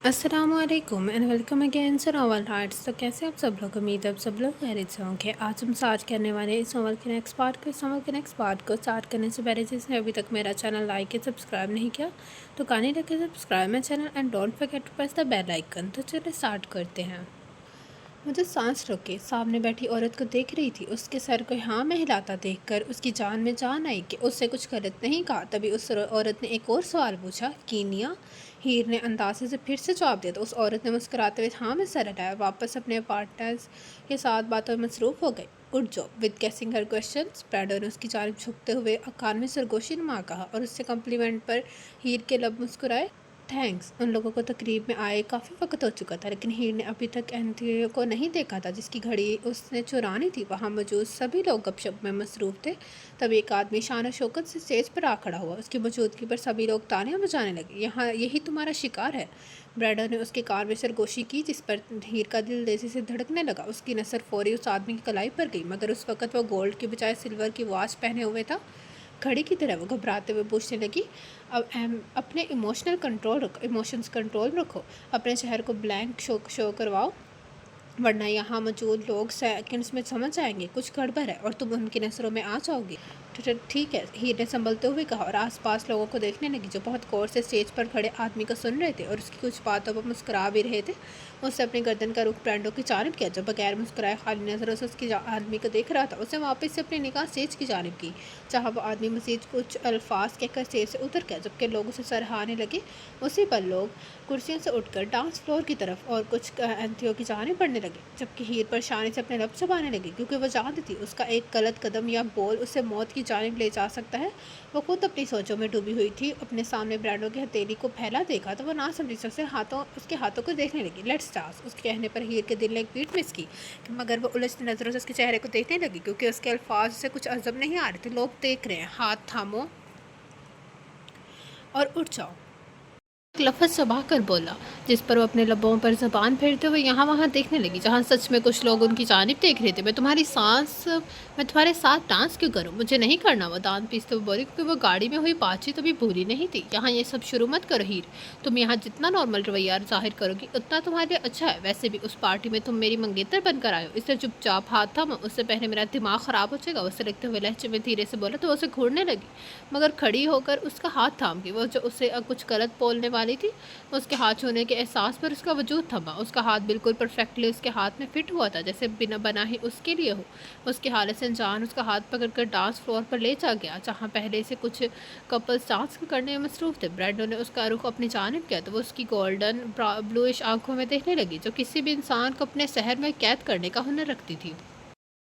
अस्सलाम वालेकुम and welcome again sir novel hearts. तो कैसे आप सब लोग, उम्मीद है आप सब लोग खैरियत से होंगे। आज हम स्टार्ट करने वाले हैं इस नॉवल के नेक्स्ट पार्ट को स्टार्ट करने से पहले जिसने अभी तक मेरा चैनल लाइक या सब्सक्राइब नहीं किया तो कानी रखे subscribe my channel and don't forget to press the bell icon. तो चलिए स्टार्ट करते हैं। मुझे सांस रोके सामने बैठी औरत को देख रही थी। उसके सर को हाँ में हिलाता देखकर उसकी जान में जान आई कि उससे कुछ गलत नहीं कहा। तभी उस औरत ने एक और सवाल पूछा, कीनिया? हीर ने अंदाजे से फिर से जवाब दिया तो उस औरत ने मुस्कुराते हुए हाँ में सर हटाया, वापस अपने पार्टनर्स के साथ बातों में मसरूफ़ हो गई। गुड जॉब विद गेसिंग हर क्वेश्चंस, ब्रैडो ने उसकी जानिब झुकते हुए कान में सरगोशी नुमा कहा और उससे कम्प्लीमेंट पर हीर के लब मुस्कुराए। थैंक्स। उन लोगों को तकरीब में आए काफ़ी वक्त हो चुका था, लेकिन हीर ने अभी तक एंथियो को नहीं देखा था जिसकी घड़ी उसने चुरानी थी। वहाँ मौजूद सभी लोग गपशप में मसरूफ़ थे। तब एक आदमी शान और शौकत से स्टेज पर आ खड़ा हुआ। उसकी मौजूदगी पर सभी लोग तालियां बजाने लगे। यहाँ यही तुम्हारा शिकार है। ब्रैडो ने उसके कान में सरगोशी की, जिस पर हीर का दिल तेजी से धड़कने लगा। उसकी नज़र फौरी उस आदमी की कलाई पर गई, मगर उस वक़्त वो गोल्ड के बजाय सिल्वर की वॉच पहने हुए था। घड़ी की तरह वो घबराते हुए पूछने लगी, अब अपने इमोशंस कंट्रोल रखो। अपने शहर को ब्लैंक शो करवाओ, वरना यहाँ मौजूद लोग सेकंड्स में समझ जाएंगे कुछ गड़बड़ है और तुम उनकी नज़रों में आ जाओगी। ठीक है, हीर ने संभलते हुए कहा और आसपास लोगों को देखने लगी जो बहुत गौर से स्टेज पर खड़े आदमी को सुन रहे थे और उसकी कुछ बातों पर मुस्कुरा भी रहे थे। उससे अपनी गर्दन का रुख ब्रैंडो की जानिब किया जो बगैर मुस्कुराए खाली नज़रों से उसकी आदमी को देख रहा था। उसने वापस से अपनी निगाह स्टेज की जानिब की, जहाँ वो आदमी मजीद कुछ अल्फाज कहकर स्टेज से उतर गया। जबकि लोग उसे सराहने लगे, उसी पर लोग कुर्सियों से उठकर डांस फ्लोर की तरफ और कुछ एंथियो की जानिब बढ़ने लगे, जबकि हीर परेशानी से अपने लब चबाने लगी क्योंकि वो जानती थी उसका एक गलत कदम या बोल उसे मौत की जानिब ले जा सकता है। वो खुद अपनी सोचों में डूबी हुई थी। अपने सामने ब्रैंडो की हथेली को फैला देखा तो वो ना समझी उसके हाथों को देखने लगी। लेट्स डांस, उसके कहने पर हीर के दिल ने एक बीट मिस की, मगर वो उलझती नज़रों से उसके चेहरे को देखने लगी क्योंकि उसके अल्फाज से कुछ अजब नहीं आ रहे थे। लोग देख रहे हैं, हाथ थामो और उठ जाओ, एक लफ्ज़ चबा कर बोला, जिस पर वो अपने लबों पर ज़बान फेरते हुए यहाँ वहाँ देखने लगी जहाँ सच में कुछ लोग उनकी जानिब देख रहे थे। मैं तुम्हारे साथ डांस क्यों करूँ? मुझे नहीं करना, वो दांत पीसते हुए बोली, क्योंकि वो गाड़ी में हुई बातचीत अभी पूरी नहीं थी। यहाँ ये सब शुरू मत करो हीर, तुम यहाँ जितना नॉर्मल रवैया ज़ाहिर करोगी उतना तुम्हारे लिए अच्छा है। वैसे भी उस पार्टी में तुम मेरी मंगेतर बनकर आए हो, इसलिए चुपचाप हाथ थामो, उससे पहले मेरा दिमाग ख़राब हो जाएगा। उससे लिखते हुए लहजे में धीरे से बोला तो उसे घूरने लगी, मगर खड़ी होकर उसका हाथ थाम गई। वो जो उसे कुछ गलत बोलने वाली थी, उसके हाथ छूने के एहसास पर उसका वजूद थमा। उसका हाथ बिल्कुल परफेक्टली उसके हाथ में फिट हुआ था, जैसे बिना बना ही उसके लिए हो। उसकी हालत से अनजान उसका हाथ पकड़कर डांस फ्लोर पर ले जा गया, जहाँ पहले से कुछ कपल्स डांस करने में मसरूफ़ थे। ब्रैंडो ने उसका रुख अपनी जानिब किया तो वो उसकी गोल्डन ब्लूइश आंखों में देखने लगी जो किसी भी इंसान को अपने शहर में कैद करने का हुनर रखती थी।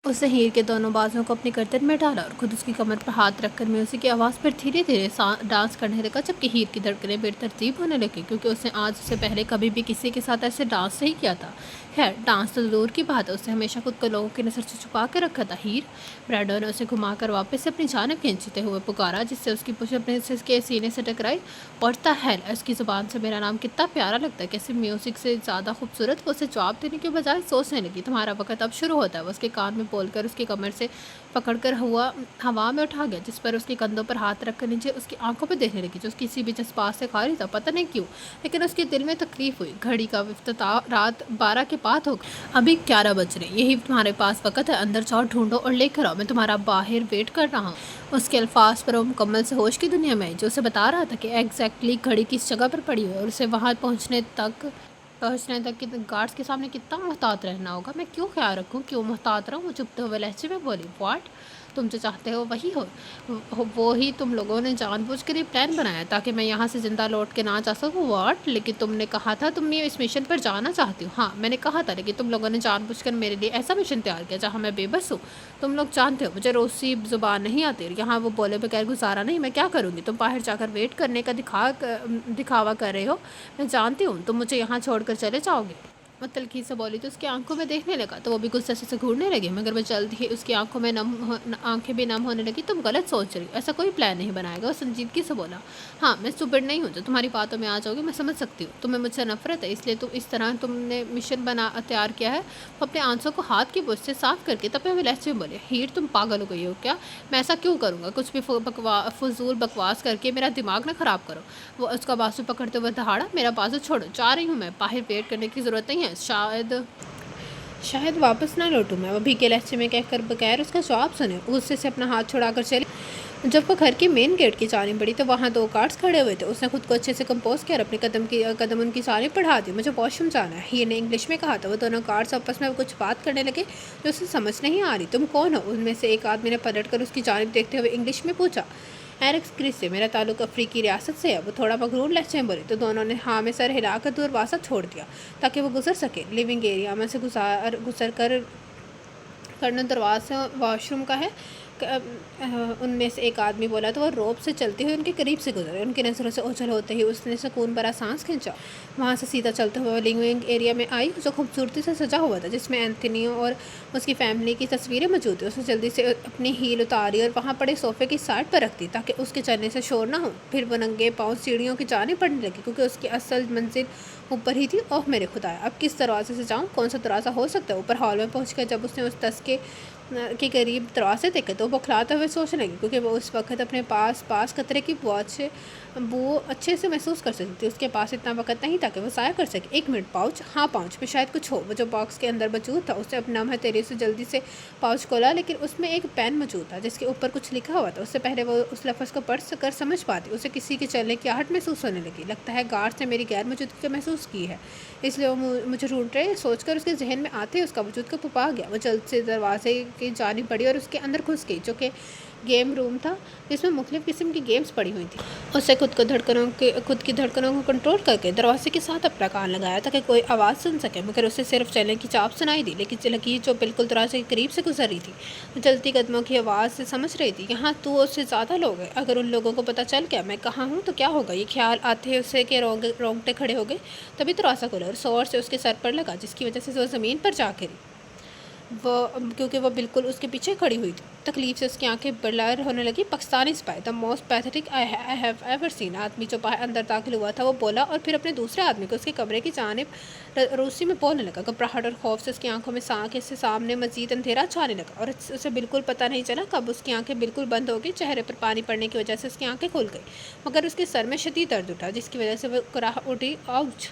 उसने हीर के दोनों बाजुओं को अपनी गर्दन में डाला और खुद उसकी कमर पर हाथ रखकर म्यूजिक की आवाज़ पर धीरे धीरे डांस करने लगा, जबकि हीर की धड़कनें बेतरतीब होने लगी क्योंकि उसने आज से पहले कभी भी किसी के साथ ऐसे डांस नहीं किया था। खैर, डांस तो दूर की बात है, उसने हमेशा खुद को लोगों की नज़र से छुपा कर रखा था। हीर, ब्रैंडो ने उसे घुमाकर वापस से अपनी जानिब खींचते हुए पुकारा, जिससे उसकी पुछ अपने के सीने से टकराई। और द हेल, उसकी ज़ुबान से मेरा नाम कितना प्यारा लगता है, कैसे म्यूज़िक से ज़्यादा खूबसूरत। वो उसे जवाब देने के बजाय सोचने लगी, तुम्हारा वक्त अब शुरू होता है। वो उसके कान में बोलकर उसकी कमर से पकड़कर हवा में उठा गया, जिस पर उसके कंधों पर हाथ रखकर नीचे उसकी आंखों पर देखने लगी जो किसी भी जज्बात से खाली था। पता नहीं क्यों, लेकिन उसके दिल में तकलीफ हुई। घड़ी का इफ्तिताह रात 12 के बाद हो, अभी 11 बज रहे, यही तुम्हारे पास वक्त है, अंदर जाओ, ढूंढो और लेकर आओ, मैं तुम्हारा बाहर वेट कर रहा हूँ। उसके अल्फाज पर वो मुकम्मल से होश की दुनिया में जो उसे बता रहा था कि एग्जैक्टली घड़ी किस जगह पर पड़ी हुई है और उसे वहाँ पहुँचने तक कि गार्ड्स के सामने कितना मोहतात रहना होगा। मैं क्यों ख्याल रखूँ, क्यों मोहतात रहूँ? वो चुपते हुए लहजे में बोली, व्हाट? तुम जो चाहते हो वही वो ही तुम लोगों ने जानबूझकर ये प्लान बनाया ताकि मैं यहाँ से ज़िंदा लौट के ना जा सकूँ। व्हाट? लेकिन तुमने कहा था तुम ये इस मिशन पर जाना चाहती हो। हाँ, मैंने कहा था, लेकिन तुम लोगों ने जानबूझकर मेरे लिए ऐसा मिशन तैयार किया जहाँ मैं बेबस हूँ। तुम लोग जानते हो मुझे रोसी ज़ुबान नहीं आती, यहाँ वो बोले बगैर गुजारा नहीं। मैं क्या करूँगी? तुम बाहर जाकर वेट करने का दिखावा कर रहे हो। मैं जानती हूँ तुम मुझे यहाँ छोड़कर चले जाओगे। और तलखी से बोली तो उसकी आंखों में देखने लगा, तो वो भी गुस्से से घूरने लगी, मगर वो जल्द ही उसकी आंखों में आंखें भी नम होने लगी। तुम गलत सोच रही हो, ऐसा कोई प्लान नहीं बनाएगा। वो संजीदगी से बोला, हाँ मैं स्टूपिड नहीं हूँ जो तुम्हारी बातों में आ जाओगी, मैं समझ सकती हूँ तुम्हें मुझसे नफरत है, इसलिए तुम इस तरह तुमने मिशन बना तैयार किया है। वो अपने आंसू को हाथ की बुश से साफ करके तपे हुए लहजे में बोले, हीर तुम पागल हो गई हो क्या? मैं ऐसा क्यों करूँगा? कुछ भी फजूल बकवास करके मेरा दिमाग ना ख़राब करो। वो उसका बाजू पकड़ते हुए दहाड़ा, मेरा बाजू छोड़ो, जा रही हूँ मैं, बाहर वेट करने की ज़रूरत नहीं है, शायद वापस ना लौटूँ मैं। वो भीगे लहजे में कहकर बगैर उसका जवाब सुने गुस्से से अपना हाथ छुड़ाकर चली। जब वो घर के मेन गेट की जानिब बढ़ी तो वहाँ 2 गार्ड्स खड़े हुए थे। उसने खुद को अच्छे से कंपोज किया और अपने कदम उनकी जानिब बढ़ा दिए। मुझे वॉशरूम जाना है, ये ने इंग्लिश में कहा था। वो दोनों गार्ड्स आपस में कुछ बात करने लगे जो उसे समझ नहीं आ रही। तुम कौन हो? उनमें से एक आदमी ने पलट कर उसकी जानिब देखते हुए इंग्लिश में पूछा। एलेक्स क्रिस से, मेरा ताल्लुक अफ्रीकी रियासत से है। वो थोड़ा मगरूर लहजे में बोली, तो दोनों ने हाँ में सर हिलाकर दरवाज़ा छोड़ दिया ताकि वो गुजर सके। लिविंग एरिया में से गुजर कर करना दरवाज़ा वॉशरूम का है। उनमें से एक आदमी बोला तो वो रोप से चलते हुए उनके करीब से गुजरे। उनकी नज़रों से ओझल होते ही उसने सुकून भरा सांस खींचा। वहाँ से सीधा चलते हुए लिविंग एरिया में आई जो खूबसूरती से सजा हुआ था, जिसमें एंथनी और उसकी फैमिली की तस्वीरें मौजूद थी। उसने जल्दी से अपनी हील उतारी और वहाँ पड़े सोफ़े की साइड पर रख दी ताकि उसके चलने से शोर ना हो। फिर वो नंगे पाँव सीढ़ियों की जानिब बढ़ने लगी क्योंकि उसकी असल मंजिल ऊपर ही थी। ओह मेरे खुदाया, अब किस दरवाजे से जाऊँ? कौन सा दरवाज़ा हो सकता है? ऊपर हॉल में पहुँच कर जब उसने उस तस्के के करीब दरवाजे देखे तो वो खिलाते हुए सोचने लगी क्योंकि वो उस वक्त अपने पास कतरे की वो अच्छे से महसूस कर सकती थी। उसके पास इतना वक्त नहीं था कि वो ज़ाया कर सके। 1 मिनट, पाउच, हाँ पाउच में शायद कुछ हो। वो जो बॉक्स के अंदर मौजूद था उससे अपना हथेली से जल्दी से पाउच खोला, लेकिन उसमें एक पेन मौजूद था जिसके ऊपर कुछ लिखा हुआ था। उससे पहले वो उस लफ्ज़ को पढ़ कर समझ पाती उसे किसी के चलने की आहट महसूस होने लगी। लगता है गार्ड ने मेरी गैर मौजूदगी को महसूस की है, इसलिए वो मुझे ढूंढ रहे सोचकर उसके जहन में आते ही उसका वजूद का पुपा गया। वो जल्द से दरवाजे की जानिब बढ़ी और उसके अंदर घुस गई जो कि गेम रूम था जिसमें मुख्तलिफ़ किस्म की गेम्स पड़ी हुई थी। उसे खुद की धड़कनों को कंट्रोल करके दरवाजे के साथ अपना कान लगाया ताकि कोई आवाज़ सुन सके, मगर उसे सिर्फ चलने की चाप सुनाई दी, लेकिन लकीर जो बिल्कुल दरवाजे के करीब से गुजर रही थी। वो चलती कदमों की आवाज़ से समझ रही थी यहाँ 2 उससे ज़्यादा लोग हैं। अगर उन लोगों को पता चल गया मैं कहाँ हूँ तो क्या होगा? ये ख्याल आते ही उसे के रोंगटे खड़े हो गए। तभी दरवाज़ा खुला और ज़ोर से उसके सर पर लगा, जिसकी वजह से वो ज़मीन पर जा गिरी। क्योंकि वो बिल्कुल उसके पीछे खड़ी हुई थी। तकलीफ से उसकी आंखें ब्लर होने लगी। Pakistani spy, the most pathetic I have ever seen. आदमी जो बाहर अंदर दाखिल हुआ था वो बोला और फिर अपने दूसरे आदमी को उसके कमरे की जानिब रूसी में बोलने लगा। घबराहट और खौफ से उसकी आंखों में से सामने मजीद अंधेरा छाने लगा और उसे बिल्कुल पता नहीं चला कब उसकी आंखें बिल्कुल बंद हो गई। चेहरे पर पानी पड़ने की वजह से उसकी आंखें खुल गई, मगर उसके सर में शदीद दर्द उठा जिसकी वजह से वो कराह उठी। आउच!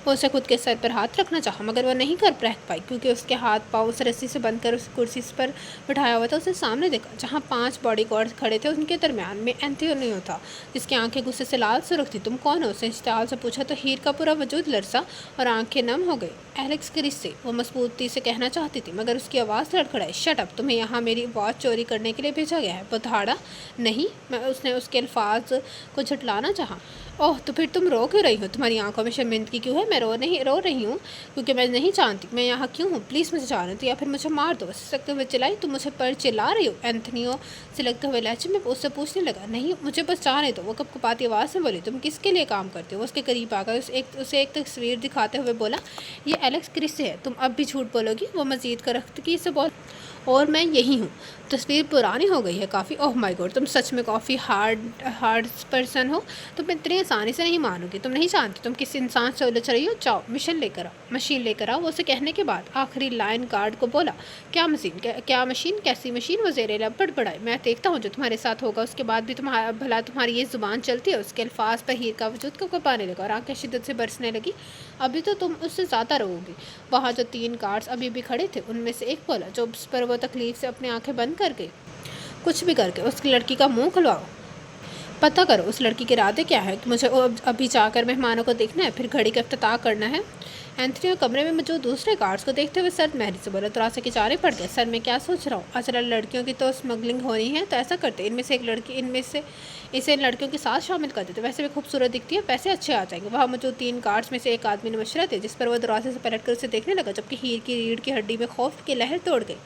वो उसे खुद के सर पर हाथ रखना चाहा, मगर वह नहीं कर पाई क्योंकि उसके हाथ पाँव उस रस्सी से बंद कर उस कुर्सी पर बिठाया हुआ था। उसने सामने देखा जहाँ 5 बॉडीगार्ड खड़े थे। उनके दरमियान में एंथोनियो था जिसकी आंखें गुस्से से लाल सुर्ख थी। तुम कौन हो? उसने इश्तियाल से पूछा तो हीर का पूरा वजूद लरसा और आंखें नम हो गई। एलेक्स क्रिस से, वो मजबूती से कहना चाहती थी मगर उसकी आवाज़ लड़खड़ाई। शट अप, तुम्हें यहाँ मेरी वॉच चोरी करने के लिए भेजा गया है। वो दहाड़ा। नहीं, उसने उसके अल्फाज को झुटलाना चाहा। ओह तो फिर तुम रो क्यों रही हो? तुम्हारी आंखों में शर्मिंदगी क्यों है? मैं रो रही हूँ क्योंकि मैं नहीं जानती मैं यहाँ क्यों हूँ। प्लीज़ मुझे जाने दो या फिर मुझे मार दो। सकते हुए चिल्लाई, तुम मुझे पर चिल्ला रही हो? एंथनियो सिलकते हुए लहजे में उससे पूछने लगा। नहीं, मुझे बस जाने दो। वो कपकपाती आवाज़ में बोली। तुम किसके लिए काम करते हो? वो उसके करीब आ गए उसे एक तस्वीर दिखाते हुए बोला, ये एलेक्स क्रिस से है। तुम अब भी झूठ बोलोगी? वो मज़ीद करख्तगी से बोल, और मैं यही हूँ। तस्वीर पुरानी हो गई है काफ़ी। ओह माय गॉड, तुम सच में काफ़ी हार्ड पर्सन हो। तुम इतनी आसानी से नहीं मानोगी। तुम नहीं जानती तुम किस इंसान से उलझ रही हो। जाओ मशीन लेकर आओ। वो उसे कहने के बाद आखिरी लाइन गार्ड को बोला। क्या मशीन? कैसी मशीन? वो ज़ेरे लब बड़बड़ाई। मैं देखता हूँ जो तुम्हारे साथ होगा। उसके बाद भी तुम्हारी ये ज़ुबान चलती है। उसके अल्फाज पर हीर का वजूद को कपाने लगा और आंखें शिद्दत से बरसने लगी। अभी तो तुम उससे ज़्यादा रहोगी। वहाँ जो 3 गार्ड्स अभी भी खड़े थे उनमें से एक बोला, जो उस पर वो तकलीफ से अपनी आंखें बंद कर गई। कुछ भी करके उस लड़की का मुंह खुलवाओ। पता करो उस लड़की के इरादे क्या है। मुझे अभी जाकर मेहमानों को देखना है, फिर घड़ी का इफ्तिताह करना है। एंथनी कमरे में मौजूद दूसरे गार्ड्स को देखते हुए सर महरी से बोला। दरवाजे की चारे पड़ गए। सर मैं क्या सोच रहा हूँ? असल लड़कियों की तो स्मगलिंग होनी है तो ऐसा करते इनमें से एक लड़की इसे इन लड़कियों के साथ शामिल कर देते। वैसे भी खूबसूरत दिखती है, पैसे अच्छे आ जाएंगे। वहाँ मौजूद 3 गार्ड्स में से एक आदमी ने मशवरा दिया जिस पर वह दरवाजे से पलट कर उसे देखने लगा, जबकि हीर की रीढ़ की हड्डी में खौफ की लहर तोड़ गई।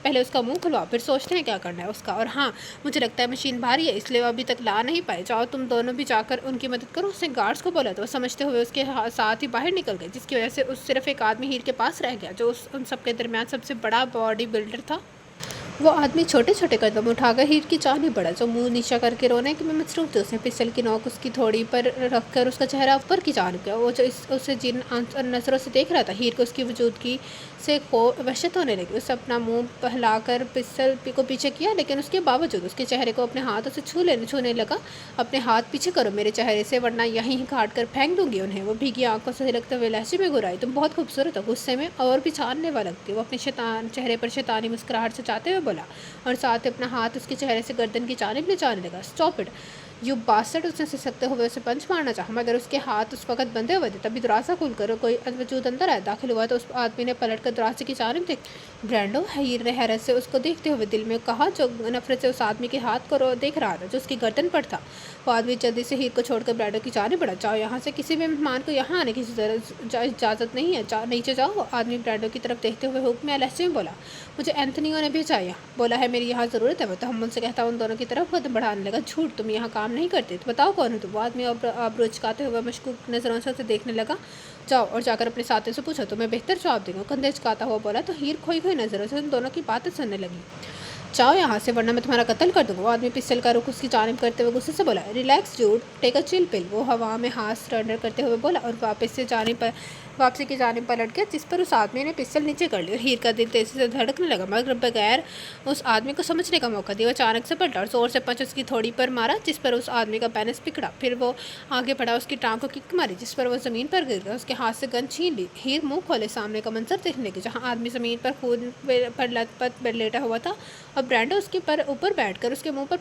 पहले उसका मुंह खुलवाओ, फिर सोचते हैं क्या करना है उसका। और हाँ, मुझे लगता है मशीन भारी है, इसलिए वो अभी तक ला नहीं पाए। जाओ तुम दोनों भी जाकर उनकी मदद करो। उसने गार्ड्स को बोला तो वो समझते हुए उसके साथ ही बाहर निकल गए, जिसकी वजह से उस सिर्फ एक आदमी हीर के पास रह गया, जो उन सब के दरमियान सबसे बड़ा बॉडी बिल्डर था। वो आदमी छोटे छोटे कदम उठाकर हीर की जान ही बढ़ा, जो मुंह नीचा करके रोने में मसरूफ थी। उसने पिस्टल की नोक उसकी थोड़ी पर रखकर उसका चेहरा ऊपर की जानिब किया। वो जो उसे जिन नज़रों से देख रहा था, हीर को उसकी वजूदगी से वहशत होने लगी। उसने अपना मुंह हिलाकर पिस्टल को पीछे किया, लेकिन उसके बावजूद उसके चेहरे को अपने हाथों से छूने लगा। अपने हाथ पीछे करो मेरे चेहरे से, वरना यहीं ही काट कर फेंक दूंगी उन्हें। वो भीगी आंखों से हिलकते हुए लहजे में गुर्राई, तुम बहुत खूबसूरत हो, गुस्से में और भी छानने वाला लगती। वो अपने चेहरे पर शैतानी मुस्कुराहट से चाहते हुए बोला, और साथ ही अपना हाथ उसके चेहरे से गर्दन की जानिब ले जाने लगा। Stop it you bastard. उसने सिसकते हुए उसे पंच मारना चाहा, मगर उसके हाथ उस वक्त बंधे हुए थे। तभी दरवाज़ा खुलकर कोई वजूद अंदर आया। दाखिल हुआ तो उस आदमी ने पलट कर दरवाजे की जानिब देख। ब्रैंडो, हीर ने हैरत से उसको देखते हुए दिल में कहा, जो नफरत से उस आदमी के हाथ को देख रहा था जो उसकी गर्दन पर था। वो आदमी जल्दी से हीर को छोड़कर ब्रैंडो की जानिब बढ़ा। जाओ यहाँ से, किसी भी मेहमान को यहाँ आने की इजाज़त नहीं है, नीचे जाओ। आदमी ब्रैंडो की तरफ देखते हुए हुक्म लहजे में बोला, मुझे एंथनियो ने भेजा यहाँ, बोला है मेरी यहाँ ज़रूरत है। वो तो हम उनसे कहता उन दोनों की तरफ कदम बढ़ाने लगा। झूठ, तुम यहाँ काम नहीं करते, तो बताओ कौन हो तुम। वो आदमी आबरू चुकाते हुए मशकूक नज़रों से उसे देखने लगा। जाओ और जाकर अपने साथियों से पूछो, तुम्हें बेहतर जवाब देंगे। कंधे चुकाता हुआ बोला तो हीर खोई खोई नज़रों से उन दोनों की बातें सुनने लगी। जाओ यहाँ से, वरना मैं तुम्हारा कत्ल कर दूँगा। वो आदमी पिस्टल का रुख उसकी जानिब करते हुए गुस्से से बोला, relax Jude, take a chill pill. वो हवा में हाथ सरेंडर करते हुए बोला और वापसी की जानिब पलट गया, जिस पर उस आदमी ने पिस्टल नीचे कर ली। और हीर का दिल तेज़ी से धड़कने लगा, मगर बगैर उस आदमी को समझने का मौका दिया वो अचानक से पलटा और ज़ोर से पंच उसकी थोड़ी पर मारा, जिस पर उस आदमी का बैलेंस बिगड़ा। फिर वो आगे बढ़ा, उसकी टांग को किक मारी, जिस पर वो ज़मीन पर गिर गया। उसके हाथ से गन छीन ली। हीर मुँह खोले सामने का मंजर देखने लगी, जहाँ आदमी ज़मीन पर खून पर लथपथ लेटा हुआ था और ब्रैंडो उसके ऊपर बैठकर उसके मुंह पर